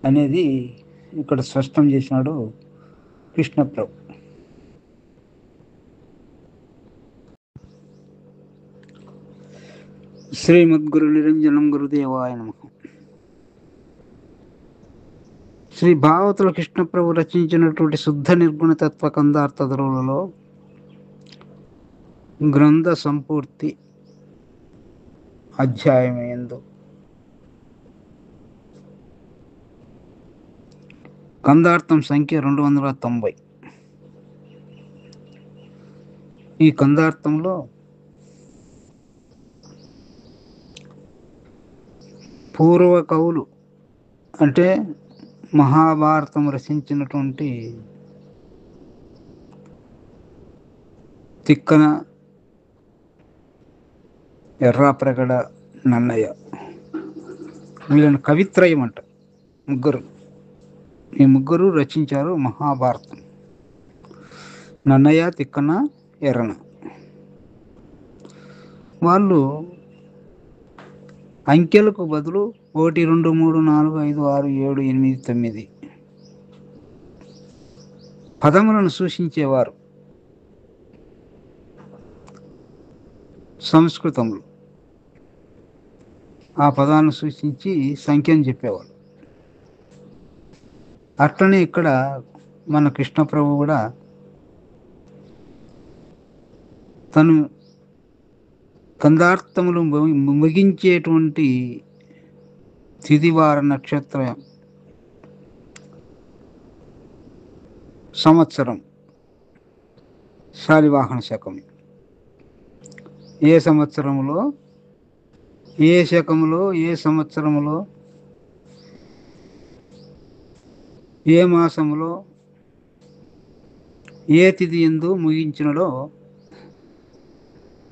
అనేది ఇక్కడ స్పష్టం చేసినాడు కృష్ణప్రభు. శ్రీమద్గురు నిరంజనం గురుదేవాయ నమః. శ్రీ భాగవతుల కృష్ణప్రభు రచించినటువంటి శుద్ధ నిర్గుణ తత్వ కందార్థ ధరువులలో గ్రంథ సంపూర్తి అధ్యాయమేందు కందార్థం సంఖ్య 290. ఈ కందార్థంలో పూర్వ కవులు అంటే మహాభారతం రచించినటువంటి తిక్కన, ఎర్రాప్రగడ, నన్నయ్య, వీళ్ళని కవిత్రయం అంట. ముగ్గురు, ఈ ముగ్గురు రచించారు మహాభారతం. నన్నయ్య, తిక్కన, ఎర్రన. వాళ్ళు అంకెలకు బదులు 1, 2, 3, 4, 5, 6, 7, 8, 9 పదములను సూచించేవారు సంస్కృతంలో. ఆ పదాలను సూచించి సంఖ్యను చెప్పేవారు. అట్లనే ఇక్కడ మన కృష్ణప్రభు కూడా తను కందార్థములు ముగించేటువంటి తిథివార నక్షత్ర సంవత్సరం శాలివాహన శకం. ఏ సంవత్సరంలో, ఏ శకములో, ఏ సంవత్సరములో, ఏ మాసములో, ఏ తిథి యందు ముగించినడో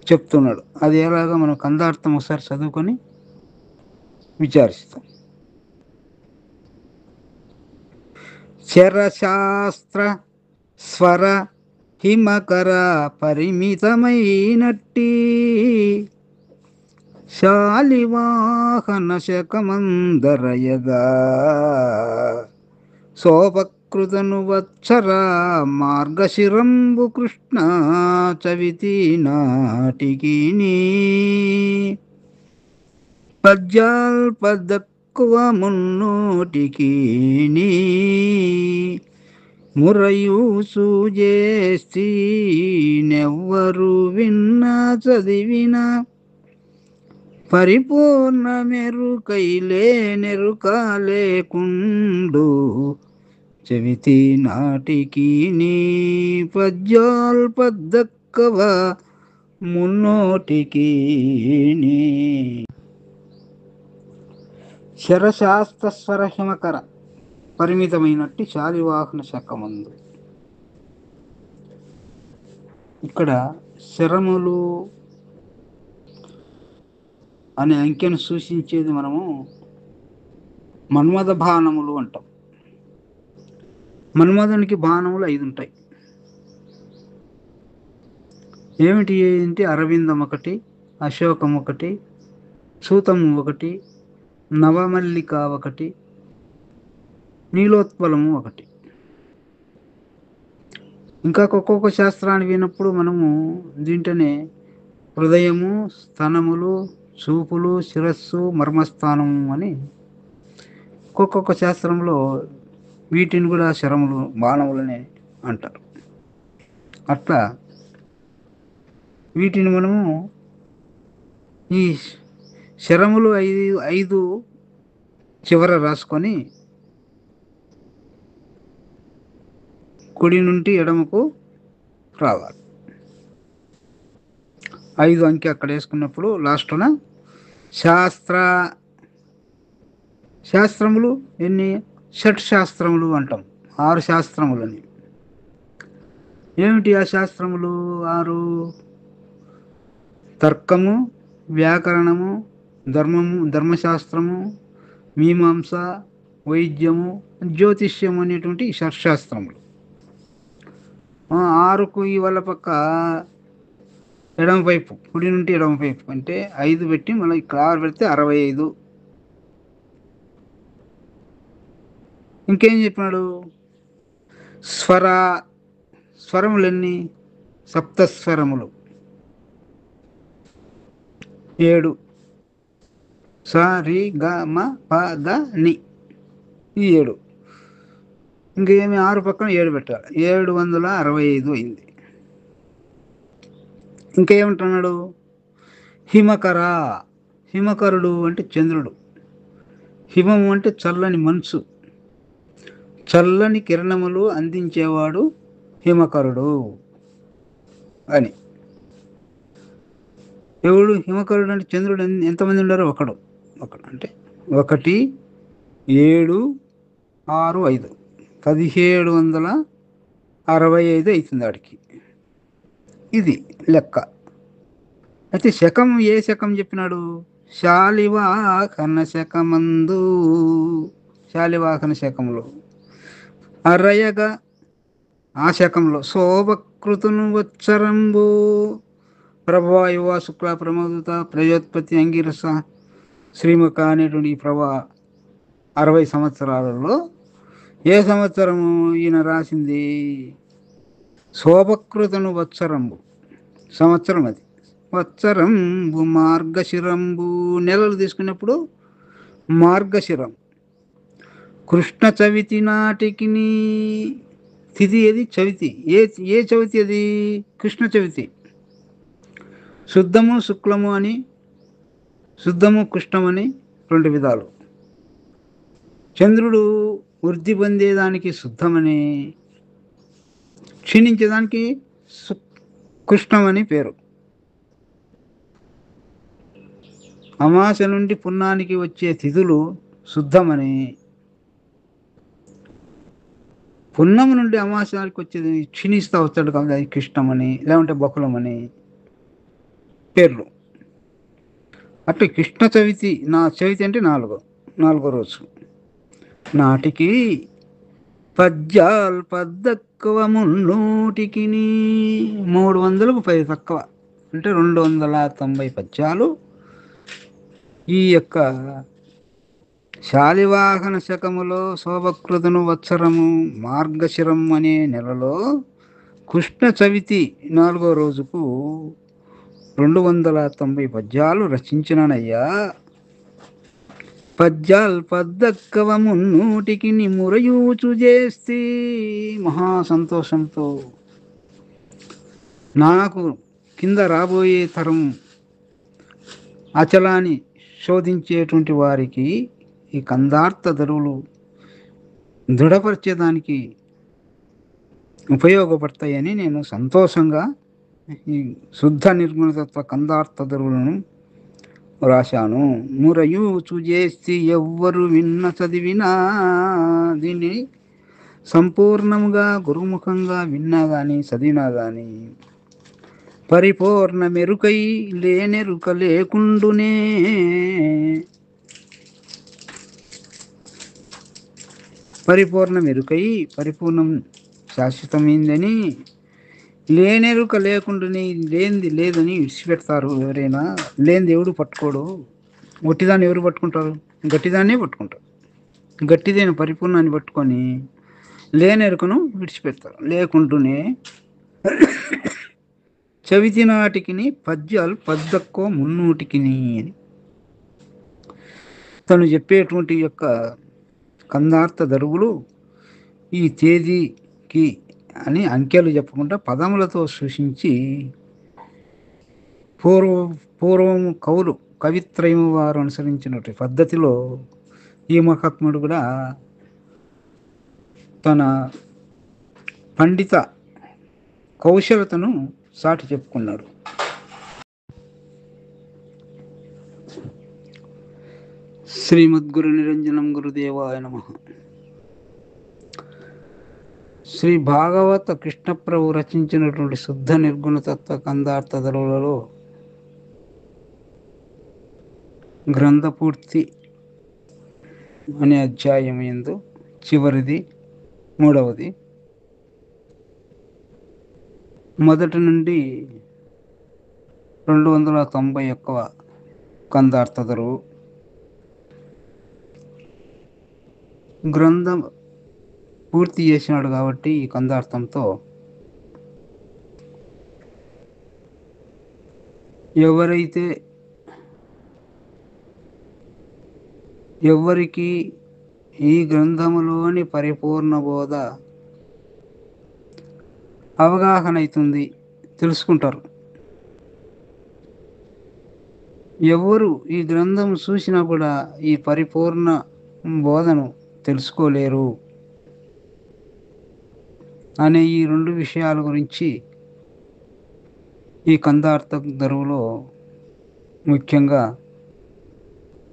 చెప్తున్నాడు. అది ఎలాగా మనం కందార్థం ఒకసారి చదువుకొని విచారిస్తాం. శరశాస్త్ర స్వర హిమకర పరిమితమైనట్టి శాలివాహన శకమందరయగా సోపకృతను వత్సర మార్గశిరంబు కృష్ణ చవితి నాటికి పద్యాల్పదక్కువ మున్నోటికి మురయు సూజేస్తి నెవ్వరు విన్నా చదివిన పరిపూర్ణ మెరుకైలే నెరుక లేకుండు చవితి నాటికి పద్యాల్పదక్కవ మున్నోటికి. శరశాస్త్ర స్వర హిమకర పరిమితమైనట్టి శాలివాహన శకమందు. ఇక్కడ శరములు అనే అంకెను సూచించేది మనము మన్మథ బాణములు అంటాం. మన్మథునికి బాణములు 5 ఉంటాయి. ఏమిటి ఏంటి? అరవిందం 1, అశోకం 1, సూతం 1, నవమల్లిక 1, నీలోత్పలము 1. ఇంకా ఒక్కొక్క శాస్త్రాన్ని విన్నప్పుడు మనము దీంట్లోనే హృదయము, స్తనములు, చూపులు, శిరస్సు, మర్మస్థానము అని ఒక్కొక్క శాస్త్రంలో వీటిని కూడా శరములు, బాణములనే అంటారు. అట్లా వీటిని మనము ఈ శరములు 5 చివర రాసుకొని కుడి నుండి ఎడమకు రావాలి. 5 అంకె అక్కడ వేసుకున్నప్పుడు లాస్ట్న శాస్త్రములు ఎన్ని? షట్ శాస్త్రములు అంటాం. 6 శాస్త్రములని. ఏమిటి ఆ శాస్త్రములు 6? తర్కము, వ్యాకరణము, ధర్మశాస్త్రము, మీమాంస, వైద్యము, జ్యోతిష్యము అనేటువంటి ఈ షట్శాస్త్రములు. ఆరుకు ఇవాళ పక్క ఎడమ వైపు, కుడి నుండి ఎడమ వైపు అంటే 5 పెట్టి మళ్ళీ ఇక్కడ 6 పెడితే 65. ఇంకేం చెప్పినాడు? స్వరములెన్ని? సప్తస్వరములు 7. స రి గ మ ప ద ని, ఈ 7. ఇంకేమి 6 పక్కన 7 పెట్టాలి, 765 అయింది. ఇంకేమంటున్నాడు? హిమకర, హిమకరుడు అంటే చంద్రుడు. హిమము అంటే చల్లని మనసు, చల్లని కిరణములు అందించేవాడు హిమకరుడు అని. ఎవడు హిమకరుడు అంటే? చంద్రుడు. ఎంతమంది ఉండారో? ఒకడు అంటే 1, 7, 6, 5 1765 అవుతుంది వాడికి. ఇది లెక్క. అయితే శకం, ఏ శకం చెప్పినాడు? శాలివాహన శకమందు, శాలివాహన శకంలో అరయగా ఆ శకంలో శోభకృతును వచ్చరంబు ప్రభా యువ శుక్ల ప్రమోదత ప్రజోత్పత్తి అంగిరస శ్రీముఖ అనేటువంటి ఈ ప్రభా 60 సంవత్సరాలలో ఏ సంవత్సరము ఈయన రాసింది? శోభకృతును వచ్చరంబు సంవత్సరం, అది వత్సరంబు మార్గశిరంబు, నెలలు తీసుకున్నప్పుడు మార్గశిరం. కృష్ణ చవితి నాటికి తిథి ఏది? చవితి. ఏ చవితి అది? కృష్ణ చవితి. శుద్ధము శుక్లము అని, శుద్ధము కృష్ణమని 2 విధాలు. చంద్రుడు వృద్ధి పొందేదానికి శుద్ధమని, క్షీణించేదానికి కృష్ణమని పేరు. అమాస నుండి పున్నానికి వచ్చే తిథులు శుద్ధమని, పున్నము నుండి అమాసానికి వచ్చేది క్షీణిస్తూ వస్తాడు కాబట్టి అది కృష్ణమని, లేకుంటే బకులమని పేర్లు. అట్లా కృష్ణ చవితి, నా చవితి అంటే 4వ రోజు నాటికి పద్యాలు పద్దక్కువ 300కి 300కు 10 తక్కువ అంటే 290 పద్యాలు ఈ యొక్క శాలివాహన శకములో శోభకృతును వత్సరము మార్గశిరం అనే నెలలో కృష్ణ చవితి 4వ రోజుకు 290 పద్యాలు రచించిననయ్యా. పద్యాలు పద్దక్కవ 300కి మురయూచు చేస్తే మహా సంతోషంతో నాకు కింద రాబోయే తరం అచలాన్ని శోధించేటువంటి వారికి ఈ కందార్థ ధరువులు దృఢపరిచేదానికి ఉపయోగపడతాయని నేను సంతోషంగా ఈ శుద్ధ నిర్గుణతత్వ కందార్థ ధరువులను రాశాను. మురయూచు చేసి ఎవ్వరు చదివినా, దీన్ని సంపూర్ణంగా గురుముఖంగా విన్నా కానీ చదివినా కానీ పరిపూర్ణ మెరుకై లేనెరుక లేకుండునే. పరిపూర్ణ మెరుకై, పరిపూర్ణం శాశ్వతమైందని, లేనెరుక లేకుండానే లేనిది లేదని విడిచిపెడతారు ఎవరైనా. లేనిది ఎవడు పట్టుకోడు. గట్టిదాన్ని ఎవరు పట్టుకుంటారు? గట్టిదాన్నే పట్టుకుంటారు. గట్టిదైన పరిపూర్ణాన్ని పట్టుకొని లేనెరుకను విడిచిపెడతారు. లేకుంటూనే చవితి నాటికి పద్యాలు పద్దక్కో 300కి అని తను చెప్పేటువంటి యొక్క కందార్థ దరువులు ఈ తేదీకి అని అంకెలు చెప్పకుండా పదములతో సూచించి పూర్వం కవులు కవిత్రయం వారు అనుసరించినటువంటి పద్ధతిలో ఈ మహాత్ముడు కూడా తన పండిత కౌశలతను సాటి చెప్పుకున్నాడు. శ్రీమద్గురు నిరంజనం గురుదేవాయ నమః. శ్రీ భాగవత కృష్ణప్రభు రచించినటువంటి శుద్ధ నిర్గుణతత్వ కందార్థ ధరువులలో గ్రంథపూర్తి అనే అధ్యాయం యందు చివరిది, మూడవది, మొదటి నుండి 291 కందార్థదరువు. గ్రంథం పూర్తి చేసినాడు కాబట్టి ఈ కందార్థంతో ఎవరికి ఈ గ్రంథములోని పరిపూర్ణ బోధ అవగాహన అవుతుంది, తెలుసుకుంటారు. ఎవరు ఈ గ్రంథం చూసినా కూడా ఈ పరిపూర్ణ బోధను తెలుసుకోలేరు అనే ఈ రెండు విషయాల గురించి ఈ కందార్థ దరువులో ముఖ్యంగా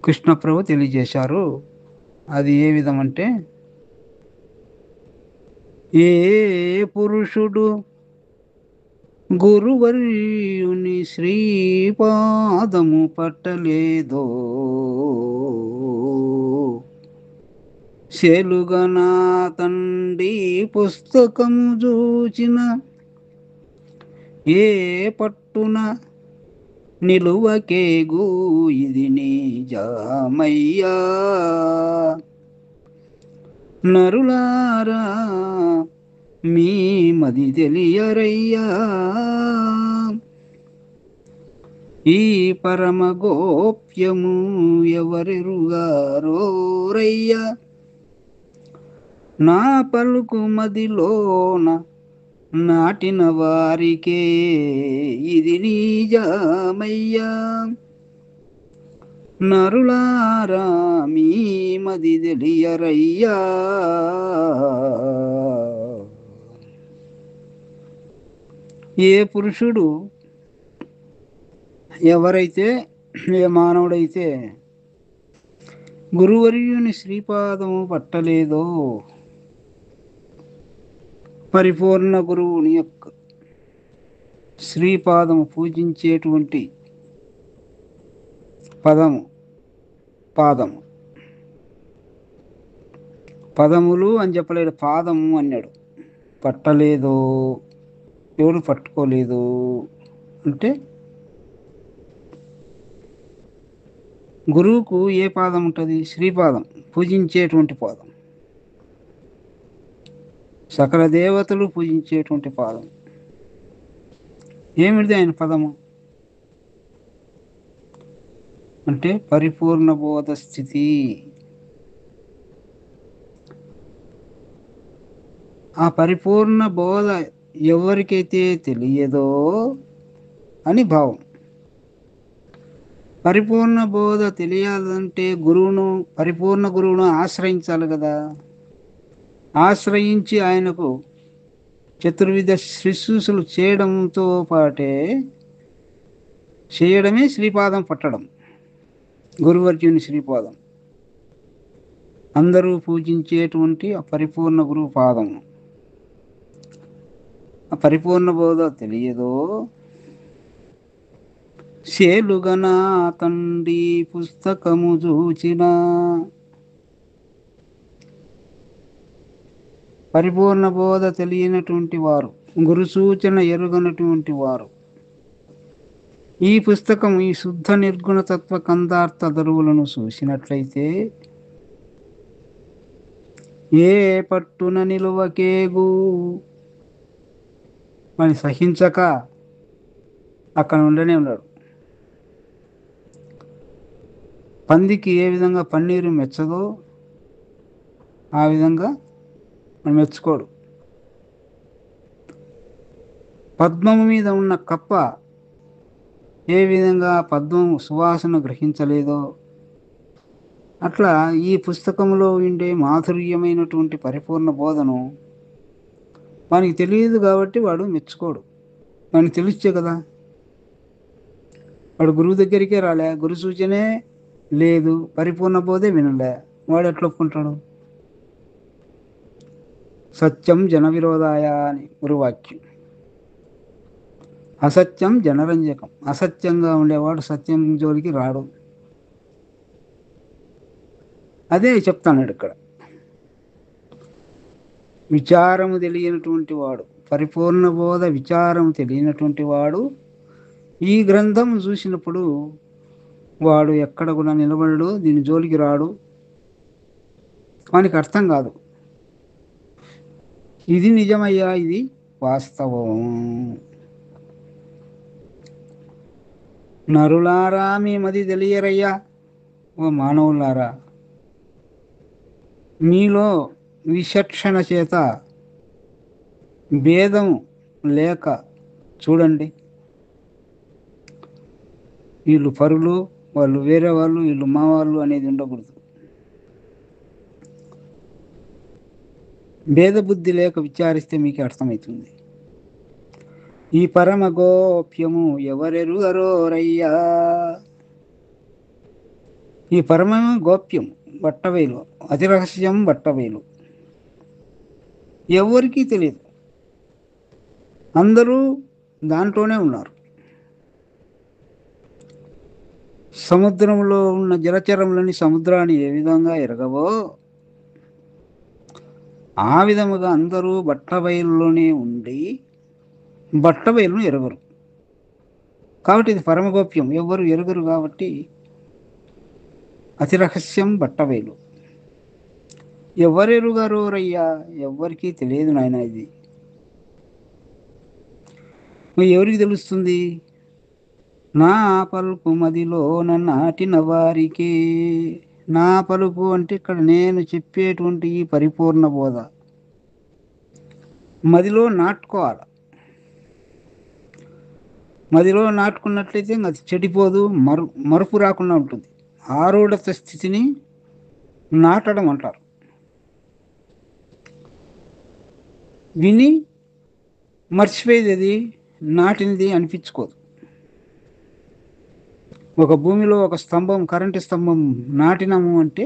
కృష్ణప్రభు తెలియజేశారు. అది ఏ విధమంటే, ఏ పురుషుడు గురువర్యుని శ్రీపాదము పట్టలేదో శేలుగనా తండి పుస్తకము చూచిన ఏ పట్టున నిలువకేగు ఇది నిజమయ్యా. నరులారా మీ మది తెలియరయ్యా, ఈ పరమ గోప్యము ఎవరెరుగారోరయ్యా. నా పలుకు మదిలోన నాటిన వారికే ఇది నిజమయ్యా. నరులారా మీ మది తెలియరయ్యా. ఏ పురుషుడు, ఎవరైతే, ఏ మానవుడైతే గురువర్యుని శ్రీపాదము పట్టలేదో, పరిపూర్ణ గురువుని యొక్క శ్రీపాదము పూజించేటువంటి పాదము, పదములు అని చెప్పలేడు, పాదము అన్నాడు. పట్టలేదో, ఎవరు పట్టుకోలేదు అంటే, గురువుకు ఏ పాదం ఉంటుంది? శ్రీపాదం, పూజించేటువంటి పాదం, సకల దేవతలు పూజించేటువంటి పాదం. ఏమిటిది ఆయన పదము అంటే పరిపూర్ణ బోధ స్థితి. ఆ పరిపూర్ణ బోధ ఎవరికైతే తెలియదో అని భావం. పరిపూర్ణ బోధ తెలియాలంటే పరిపూర్ణ గురువును ఆశ్రయించాలి కదా. ఆశ్రయించి ఆయనకు చతుర్విధ శుశ్రూషలు చేయడమే శ్రీపాదం పట్టడం, గురువర్యుని శ్రీపాదం. అందరూ పూజించేటువంటి ఆ పరిపూర్ణ గురువు పాదము. ఆ పరిపూర్ణ బోధ తెలియదో శేలుగనా తండి పుస్తకము చూచిన. పరిపూర్ణ బోధ తెలియనటువంటి వారు, గురు సూచన ఎరుగనటువంటి వారు ఈ పుస్తకం, ఈ శుద్ధ నిర్గుణ తత్వ కందార్థ దరువులను చూసినట్లయితే ఏ పట్టున నిలువకేగు అని సహించక అక్కడ ఉండనే ఉన్నాడు. పందికి ఏ విధంగా పన్నీరు మెచ్చదో ఆ విధంగా మనం మెచ్చుకోడు. పద్మము మీద ఉన్న కప్ప ఏ విధంగా పద్మం సువాసన గ్రహించలేదో అట్లా ఈ పుస్తకంలో ఉండే మాధుర్యమైనటువంటి పరిపూర్ణ బోధను వానికి తెలియదు కాబట్టి వాడు మెచ్చుకోడు. వానికి తెలిస్తే కదా, వాడు గురువు దగ్గరికే రాలే, గురు సూచనే లేదు, పరిపూర్ణ బోధే వినలే, వాడు ఎట్లా ఒప్పుకుంటాడు? సత్యం జన విరోధాయ అని గురువాక్యం. అసత్యం జనరంజకం. అసత్యంగా ఉండేవాడు సత్యం జోలికి రాడు. అదే చెప్తాడు ఇక్కడ. విచారము తెలియనటువంటి వాడు, పరిపూర్ణ బోధ విచారం తెలియనటువంటి వాడు ఈ గ్రంథం చూసినప్పుడు వాడు ఎక్కడ కూడా నిలబడడు, దీని జోలికి రాడు, వానికి అర్థం కాదు. ఇది నిజమయ్యా, ఇది వాస్తవం. నరులారా మీ మది తెలియరయ్యా, ఓ మానవులారా, మీలో విచక్షణ చేత భేదం లేక చూడండి. వీళ్ళు పరులు, వాళ్ళు వేరే వాళ్ళు, వీళ్ళు మా వాళ్ళు అనేది ఉండకూడదు. భేద బుద్ధి లేక విచారిస్తే మీకు అర్థమవుతుంది. ఈ పరమ గోప్యము ఎవరెరుగరోరయ్యా. ఈ పరమ గోప్యం బట్టవేలు, అతి రహస్యం బట్టవేలు, ఎవరికీ తెలియదు. అందరూ దాంట్లోనే ఉన్నారు. సముద్రంలో ఉన్న జలచరములని సముద్రాన్ని ఏ విధంగా ఎరగవో ఆ విధముగా అందరూ బట్టబయలులోనే ఉండి బట్టబయలును ఎరగరు. కాబట్టి ఇది పరమగోప్యం, ఎవరు ఎరగరు. కాబట్టి అతి రహస్యం బట్టబయలు, ఎవరెరుగరోరయ్యా, ఎవరికీ తెలియదు నాయన. ఇది ఎవరికి తెలుస్తుంది? నా పలుకు మదిలో నాటిన వారికి. నా పలుకు అంటే ఇక్కడ నేను చెప్పేటువంటి ఈ పరిపూర్ణ బోధ మదిలో నాటుకోవాలి. మదిలో నాటుకున్నట్లయితే అది చెడిపోదు, మరుపు రాకుండా ఉంటుంది. ఆరూఢత స్థితిని నాటడం అంటారు. విని మర్చిపోయేది అది నాటినది అనిపించుకోదు. ఒక భూమిలో ఒక స్తంభం, కరెంటు స్తంభం నాటినాము అంటే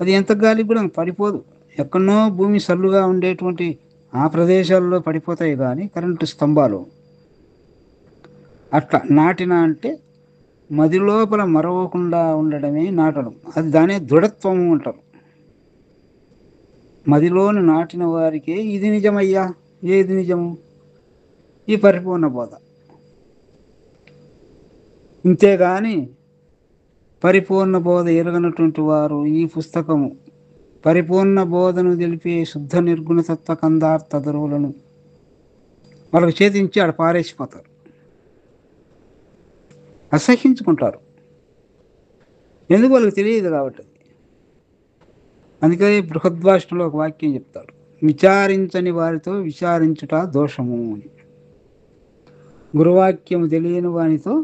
అది ఎంత గాలి కూడా పడిపోదు. ఎక్కడనో భూమి సల్లుగా ఉండేటువంటి ఆ ప్రదేశాల్లో పడిపోతాయి కానీ కరెంటు స్తంభాలు అట్లా నాటిన అంటే మది లోపల మరవకుండా ఉండడమే నాటడం. అది దానే దృఢత్వము అంటారు. మదిలోని నాటిన వారికే ఇది నిజమయ్యా. ఏది నిజము? ఈ పరిపూర్ణ బోధ. ఇంతేగాని పరిపూర్ణ బోధ ఎరగనటువంటి వారు ఈ పుస్తకము పరిపూర్ణ బోధను తెలిపే శుద్ధ నిర్గుణతత్వ కందార్థ ధరువులను వాళ్ళకు చేతించి ఆడ పారేసిపోతారు, అసహించుకుంటారు. ఎందుకు? వాళ్ళకి తెలియదు కాబట్టి. అందుకే బృహద్వాష్ణులో ఒక వాక్యం చెప్తారు, విచారించని వారితో విచారించుట దోషము అని. గురువాక్యం తెలియని వానితో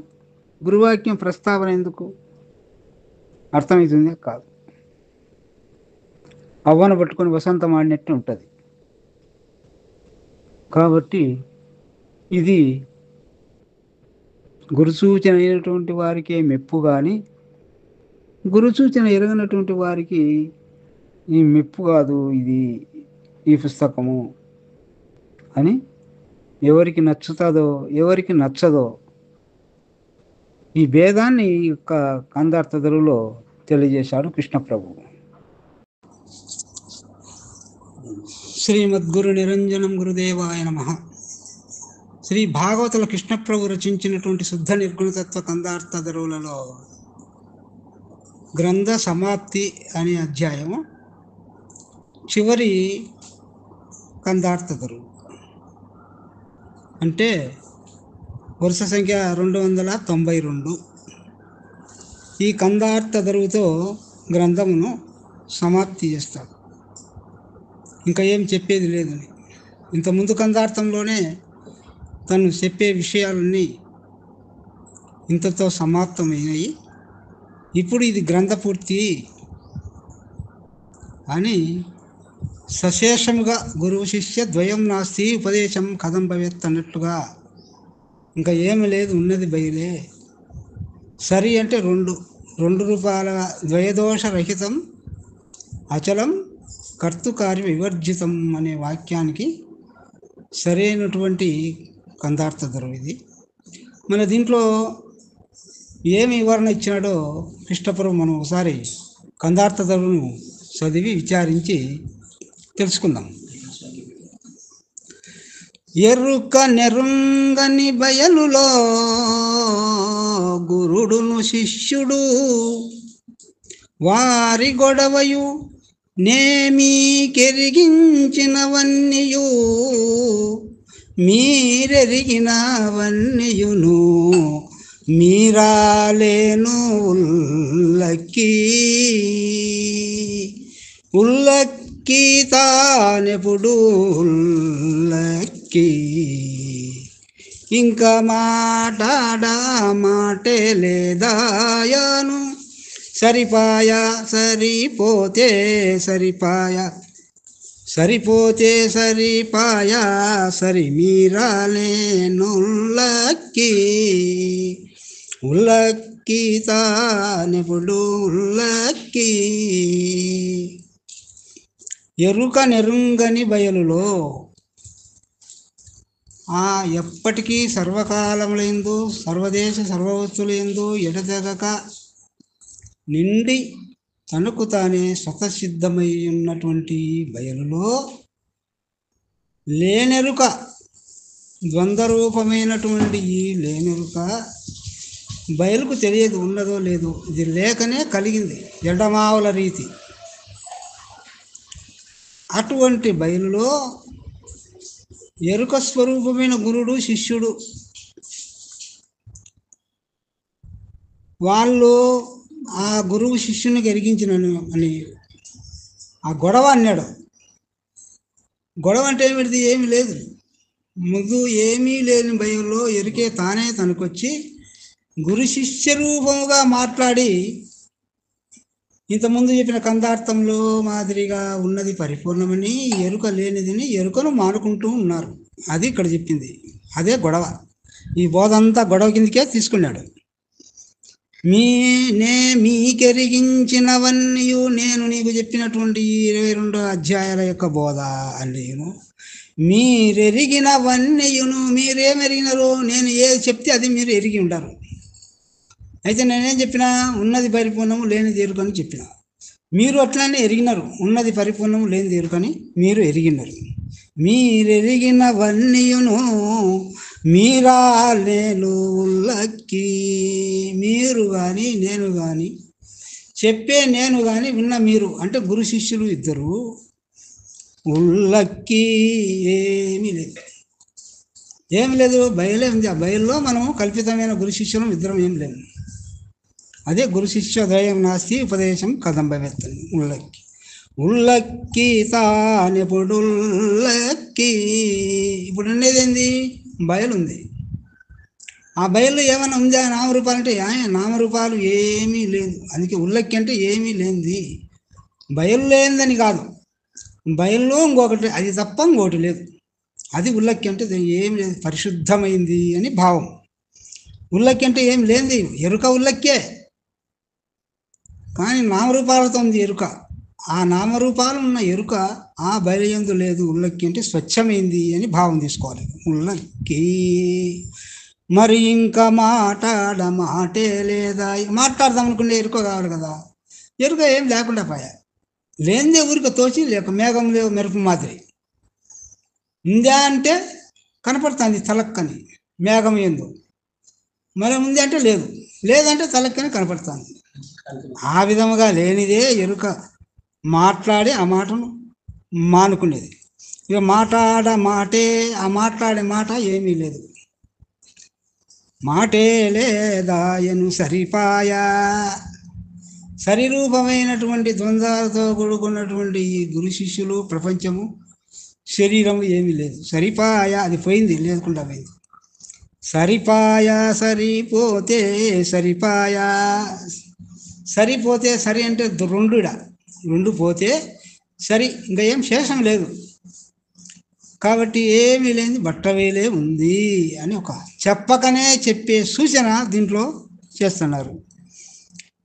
గురువాక్యం ప్రస్తావన ఎందుకు? అర్థమవుతుంది కాదు. అవ్వను పట్టుకొని వసంతం ఆడినట్టు ఉంటుంది. కాబట్టి ఇది గురుసూచన అయినటువంటి వారికే మెప్పు, కానీ గురుసూచన ఎరగనటువంటి వారికి ఈ మెప్పు కాదు ఇది ఈ పుస్తకము అని. ఎవరికి నచ్చుతుందో ఎవరికి నచ్చదో ఈ భేదాన్ని ఈ యొక్క కందార్థ ధరువులో తెలియజేశాడు కృష్ణప్రభు. శ్రీమద్గురు నిరంజనం గురుదేవాయ నమః. శ్రీ భాగవతుల కృష్ణప్రభు రచించినటువంటి శుద్ధ నిర్గుణతత్వ కందార్థ ధరువులలో గ్రంథ సమాప్తి అనే అధ్యాయము చివరి కందార్థ ధరువు. అంటే వరుస సంఖ్య 292. ఈ కందార్థ ధరువుతో గ్రంథమును సమాప్తి చేస్తాడు. ఇంకా ఏం చెప్పేది లేదని. ఇంతకుముందు కందార్థంలోనే తను చెప్పే విషయాలన్నీ ఇంతతో సమాప్తమైనవి. ఇప్పుడు ఇది గ్రంథపూర్తి అని సశేషముగా గురువు శిష్య ద్వయం నాస్తి ఉపదేశం కథం భవేత్ అన్నట్టుగా ఇంకా ఏమి లేదు, ఉన్నది బయలే. సరి అంటే 2 రూపాయల ద్వయదోష రహితం అచలం కర్తృకార్య వివర్జితం అనే వాక్యానికి సరైనటువంటి కందార్థ ధరువు ఇది. మన దీంట్లో ఏమి వివరణ ఇచ్చినాడో కృష్ణప్రభు మనం ఒకసారి కందార్థతను చదివి విచారించి తెలుసుకుందాం. ఎరుక నెరుంగని బయలులో గురుడును శిష్యుడు వారి గొడవయు నేమీకెరిగించినవన్నీయు మీరెరిగినవన్నీయును మీరాలేను ఉల్లక్కి తానెప్పుడు ఉల్లక్కి ఇంకా మాటే లేదాయాను సరిపాయా సరిపోతే సరిపాయా సరి మీరాలేనుల్లక్కి ఉల్లక్కి తానెప్పుడు ఉల్లక్కి. ఎరుక నెరుంగని బయలులో ఎప్పటికీ సర్వకాలములందు సర్వదేశ సర్వవస్తులందు ఎడతెగక నిండి తనకు తానే స్వతసిద్ధమై ఉన్నటువంటి బయలులో లేనెరుక ద్వంద్వరూపమైనటువంటి ఈ లేనెరుక బయలుకు తెలియదు ఉన్నదో లేదో, ఇది లేకనే కలిగింది ఎండమావుల రీతి. అటువంటి బయలులో ఎరుక స్వరూపమైన గురుడు శిష్యుడు వాళ్ళు ఆ గురువు శిష్యునికి ఎరిగించినను అని ఆ గొడవ అన్నాడు. గొడవ అంటే ఏమిటిది? ఏమీ లేదు, ముందు ఏమీ లేని భయంలో ఎరికే తానే తనకొచ్చి గురు శిష్య రూపముగా మాట్లాడి ఇంతకుముందు చెప్పిన కందార్థంలో మాదిరిగా ఉన్నది పరిపూర్ణమని, ఎరుక లేనిదిని ఎరుకను మానుకుంటూ ఉన్నారు. అది ఇక్కడ చెప్పింది, అదే గొడవ. ఈ బోధ అంతా గొడవ కిందకే తీసుకున్నాడు. మీకెరిగించినవన్నీ నేను నీకు చెప్పినటువంటి 22 అధ్యాయాల యొక్క బోధ అన్నీను మీరెరిగినవన్నీయును మీరేమెరిగినారో నేను ఏది చెప్తే అది మీరు ఎరిగి ఉంటారు. అయితే నేనేం చెప్పినా ఉన్నది పరిపూర్ణము లేనిది ఎరుకని చెప్పిన, మీరు అట్లానే ఎరిగినారు. ఉన్నది పరిపూర్ణము లేనిది ఎరుకని మీరు ఎరిగినారు. మీరెరిగినవన్నీయును మీరాలేను ఉల్లక్కి, మీరు కానీ నేను కానీ చెప్పే నేను కానీ విన్న మీరు అంటే గురు శిష్యులు ఇద్దరు ఉల్లక్కి ఏమి లేదు బయలే ఉంది. ఆ బయల్లో మనము కల్పితమైన గురు శిష్యులం ఇద్దరం ఏం లేదు. అదే గురు శిష్యోదయం నాస్తి ఉపదేశం కదంబమెత్తని ఉల్లక్కి తానెప్పుడు ఉల్లక్కి. ఇప్పుడు ఉండేది ఏంది? బయలుంది. ఆ బయలు ఏమైనా ఉందా? నామరూపాలు అంటే నామరూపాలు ఏమీ లేదు. అందుకే ఉల్లక్కి అంటే ఏమీ లేనిది. బయలు లేనిదని కాదు, బయల్లో ఇంకొకటి అది తప్ప ఇంకోటి లేదు. అది ఉల్లక్కి అంటే ఏమి లేదు, పరిశుద్ధమైంది అని భావం. ఉల్లక్కి అంటే ఏమి లేనిది ఎరుక ఉల్లక్కే, కానీ నామరూపాలతో ఉంది ఎరుక. ఆ నామరూపాలు ఉన్న ఎరుక ఆ బయలుయందు లేదు. ఉల్లక్కి అంటే స్వచ్ఛమైంది అని భావం తీసుకోవాలి. ఉల్లక్కి మరి ఇంకా మాటే లేదా? మాట్లాడదాం అనుకునే ఎరుక కావాలి కదా. ఎరుక ఏం లేకుండా పోయా, లేనిదే ఊరిక తోచి లేక మేఘం లేవు మెరుపు మాదిరి ఉందా అంటే కనపడుతుంది తలక్కని మేఘం ఎందు. మరి ఉంది అంటే లేదు, లేదంటే తలక్కని కనపడుతుంది. ఆ విధముగా లేనిదే ఎరుక మాట్లాడి ఆ మాటను మానుకునేది. ఇక మాటే ఆ మాట్లాడే మాట ఏమీ లేదు. మాటే లేదాయను సరిపాయా. సరిరూపమైనటువంటి ద్వంద్వాలతో కూడుకున్నటువంటి ఈ గురు శిష్యులు ప్రపంచము శరీరం ఏమీ లేదు. సరిపాయా అది పోయింది, లేకుండా పోయింది. సరిపాయా సరిపోతే సరి అంటే రెండు పోతే సరి, ఇంకా ఏం శేషం లేదు. కాబట్టి ఏమీ లేని బట్టవేలే ఉంది అని ఒక చెప్పకనే చెప్పే సూచన దీంట్లో చేస్తున్నారు.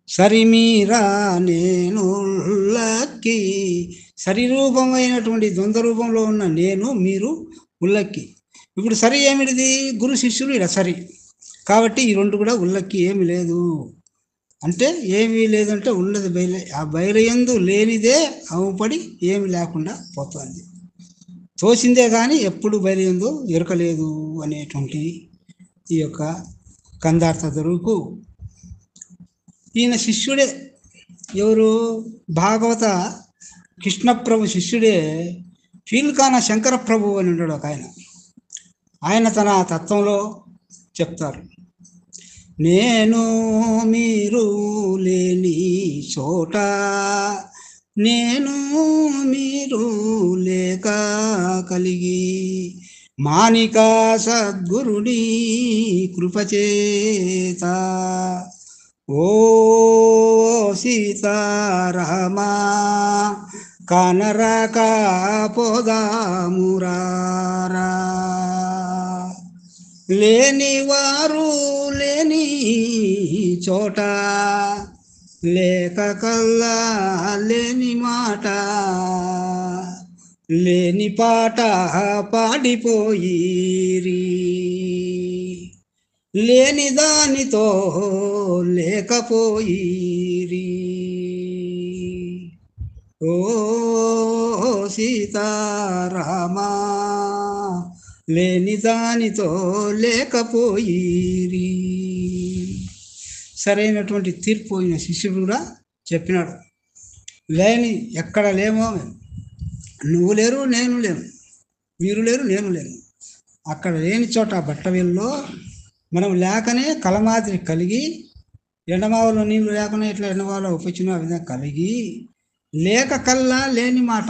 సరిమీరా నేను ఉల్లక్కి, సరిరూపమైనటువంటి ద్వంద్వ రూపంలో ఉన్న నేను మీరు ఉల్లక్కి. ఇప్పుడు సరి ఏమిటిది? గురు శిష్యులు ఇలా సరి. కాబట్టి ఈ రెండు కూడా ఉల్లక్కి ఏమి లేదు అంటే ఏమీ లేదంటే ఉన్నది బయలు, ఆ బయలుయందు లేనిదే అవుపడి ఏమి లేకుండా పోతుంది. తోసిందే కానీ ఎప్పుడు బయలుయందు ఎరకలేదు అనేటువంటి ఈ యొక్క కందార్థ దొరుకు ఈయన శిష్యుడే. ఎవరు? భాగవత కృష్ణప్రభు శిష్యుడే ఫీల్కాన శంకర ప్రభు అని ఉంటాడు ఒక ఆయన. ఆయన తన తత్వంలో చెప్తారు, నేను మీరు లేని చోట, నేను మీరు లేక కలిగి, మానిక సద్గురుడి కృపచేత, ఓ సీతారామా కనరక పోదామురారా, లేని వారు లేని చోట, లేక కల్లా లేని మాట, లేని పాట పాడిపోయిరి, లేని దానితో లేకపోయిరి, ఓ సీతారామా లేని దానితో లేకపోయిరి. సరైనటువంటి తీర్పు అయిన శిష్యుడు కూడా చెప్పినాడు, లేని ఎక్కడ లేమో నువ్వు లేరు నేను లేను, మీరు లేరు నేను లేను, అక్కడ లేని చోట బట్టవెల్లో మనం లేకనే కలమాదిరి కలిగి, ఎండమావలో నీళ్ళు లేకనే ఇట్లా ఎండమావలో ఉపచిన విధంగా కలిగి, లేక కల్లా లేని మాట,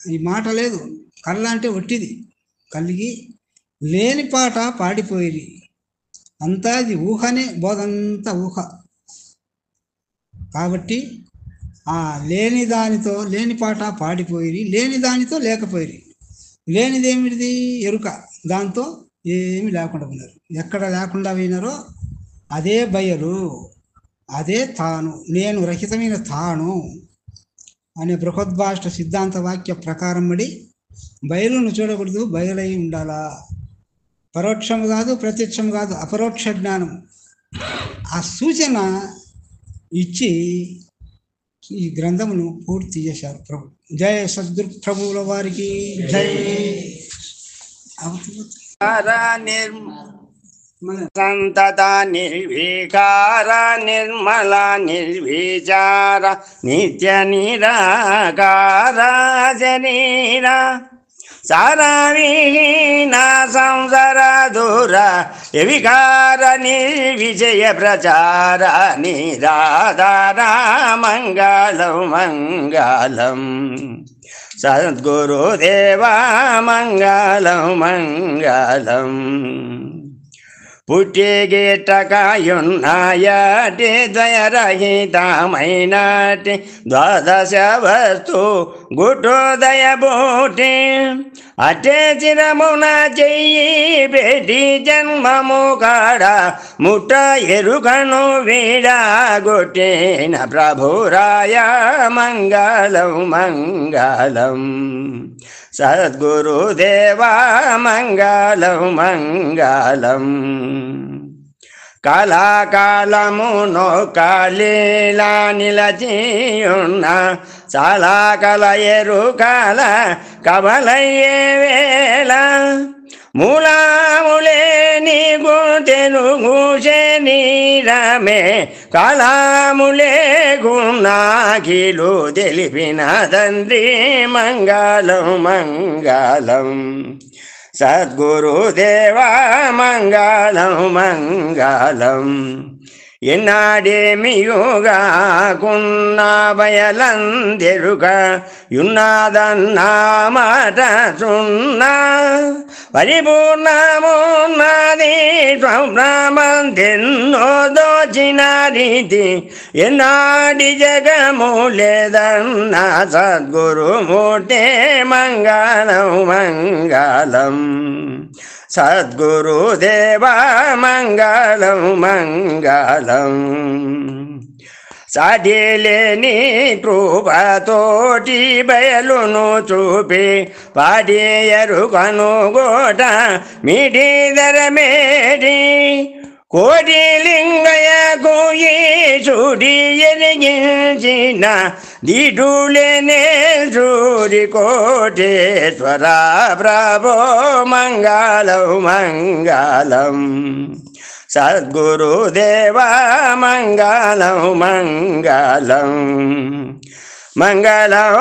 ఈ మాట లేదు, కల్లా అంటే ఒట్టిది, కలిగి లేని పాట పాడిపోయి, అంతా అది ఊహనే, బోధంతా ఊహ. కాబట్టి ఆ లేని దానితో లేని పాట పాడిపోయి, లేని దానితో లేకపోయి, లేనిదేమిటిది ఎరుక, దాంతో ఏమి లేకుండా పోయినారు. ఎక్కడ లేకుండా పోయినారో అదే బయలు, అదే తాను, నేను రహితమైన తాను అనే బృహద్భాష్ట సిద్ధాంత వాక్య ప్రకారం బడి బయలును చూడకూడదు, బయలై ఉండాలా. పరోక్షం కాదు, ప్రత్యక్షం కాదు, అపరోక్ష జ్ఞానం. ఆ సూచన ఇచ్చి ఈ గ్రంథమును పూర్తి చేశారు ప్రభు. జయ సద్గురు ప్రభువుల వారికి జై.
సంతత నిర్వికార నిర్మల నిర్విచార నిత్య నిరాకార శరీర సారవిహీన సంసార దూర వికార నిర్విజయ ప్రచార నిరాధార మంగళం మంగళం సద్గురుదేవా మంగళం మంగళం. పుట్టిగిట్టకాయున్నాయటి ద్వయరహితమైనటి ద్వాదశ వస్తు గుటోదయ బూటి, అటే చిరమున చెయ్యి పెట్టి జన్మము కాడ ముట్ట ఎరుకను వీడగొట్టిన ప్రభురాయ మంగళం మంగళం సద్గురుదేవా మంగళం మంగళం. కళాకాలమునో కాళీలా నిలచియున్న చాలా కల ఎరుకల కబలయ్యే వేళ, మూలాములే నీ గుంటెనుగూసే నీరమే కళాములే గున్నాకిలు తెలిపిన తండ్రి మంగళం మంగళం సద్గురుదేవా మంగళం మంగళం. ఎన్నాడేమియుగాకున్నా బయలందెరుక యున్నాదన్నా మాట సున్నా, పరిపూర్ణమున్నది స్వబ్రహ్మెన్నో దోచిన రీతి, ఎన్నాడి జగము లేదన్న సద్గురుమూర్తే మంగళం మంగళం సద్గురుదేవా మంగళం మంగళం. సాటిలేని కృపతోటి బయలును చూపి పాడేయరు కనుగోట మిడిదర మేడి, కోటి లింగయకు ఈశుడి ఎరిగించిన దిడులేనే సూరి కోటేశ్వర ప్రభో మంగళం మంగళం సద్గురుదేవా మంగళం మంగళం మంగళం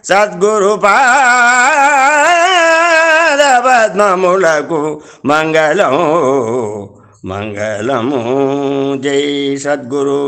సద్గురు పద్మములకు మంగళం మంగళము జై సద్గురు.